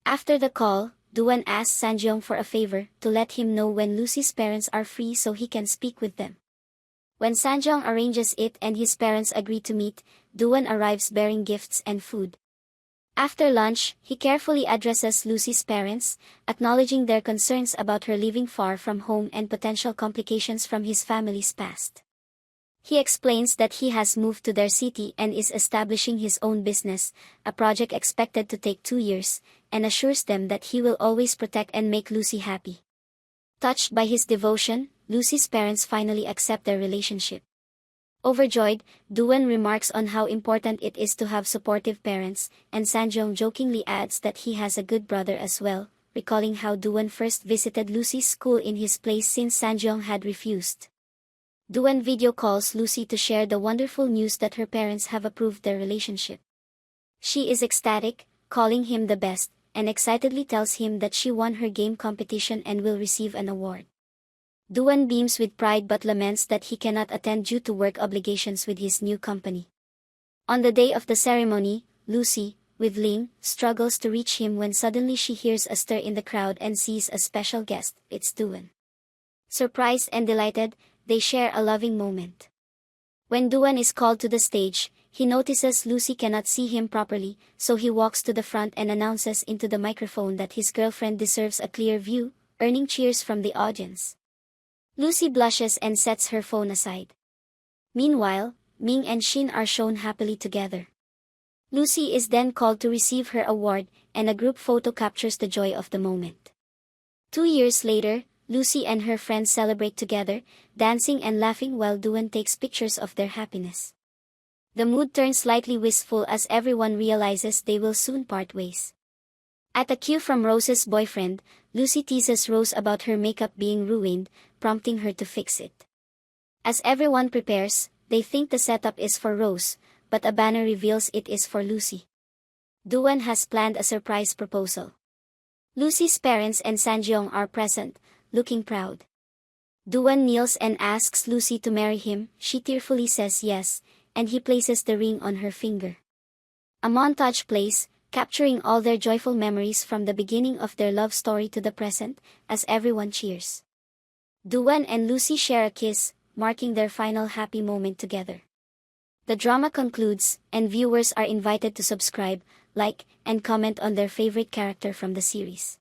After the call, Duan asks Sanjeong for a favor, to let him know when Lucy's parents are free so he can speak with them. When Sanjeong arranges it and his parents agree to meet, Duan arrives bearing gifts and food. After lunch, he carefully addresses Lucy's parents, acknowledging their concerns about her living far from home and potential complications from his family's past. He explains that he has moved to their city and is establishing his own business, a project expected to take 2 years, and assures them that he will always protect and make Lucy happy. Touched by his devotion, Lucy's parents finally accept their relationship. Overjoyed, Duan remarks on how important it is to have supportive parents, and Sanjeong jokingly adds that he has a good brother as well, recalling how Duan first visited Lucy's school in his place since Sanjeong had refused. Duan video calls Lucy to share the wonderful news that her parents have approved their relationship. She is ecstatic, calling him the best, and excitedly tells him that she won her game competition and will receive an award. Duan beams with pride but laments that he cannot attend due to work obligations with his new company. On the day of the ceremony, Lucy, with Ling, struggles to reach him when suddenly she hears a stir in the crowd and sees a special guest. It's Duan. Surprised and delighted, they share a loving moment. When Duan is called to the stage, he notices Lucy cannot see him properly, so he walks to the front and announces into the microphone that his girlfriend deserves a clear view, earning cheers from the audience. Lucy blushes and sets her phone aside. Meanwhile, Ming and Shin are shown happily together. Lucy is then called to receive her award, and a group photo captures the joy of the moment. 2 years later, Lucy and her friends celebrate together, dancing and laughing while Duan takes pictures of their happiness. The mood turns slightly wistful as everyone realizes they will soon part ways. At a cue from Rose's boyfriend, Lucy teases Rose about her makeup being ruined, prompting her to fix it. As everyone prepares, they think the setup is for Rose, but a banner reveals it is for Lucy. Duan has planned a surprise proposal. Lucy's parents and Sanjeong are present, looking proud. Duan kneels and asks Lucy to marry him. She tearfully says yes, and he places the ring on her finger. A montage plays, capturing all their joyful memories from the beginning of their love story to the present, as everyone cheers. Duan and Lucy share a kiss, marking their final happy moment together. The drama concludes, and viewers are invited to subscribe, like, and comment on their favorite character from the series.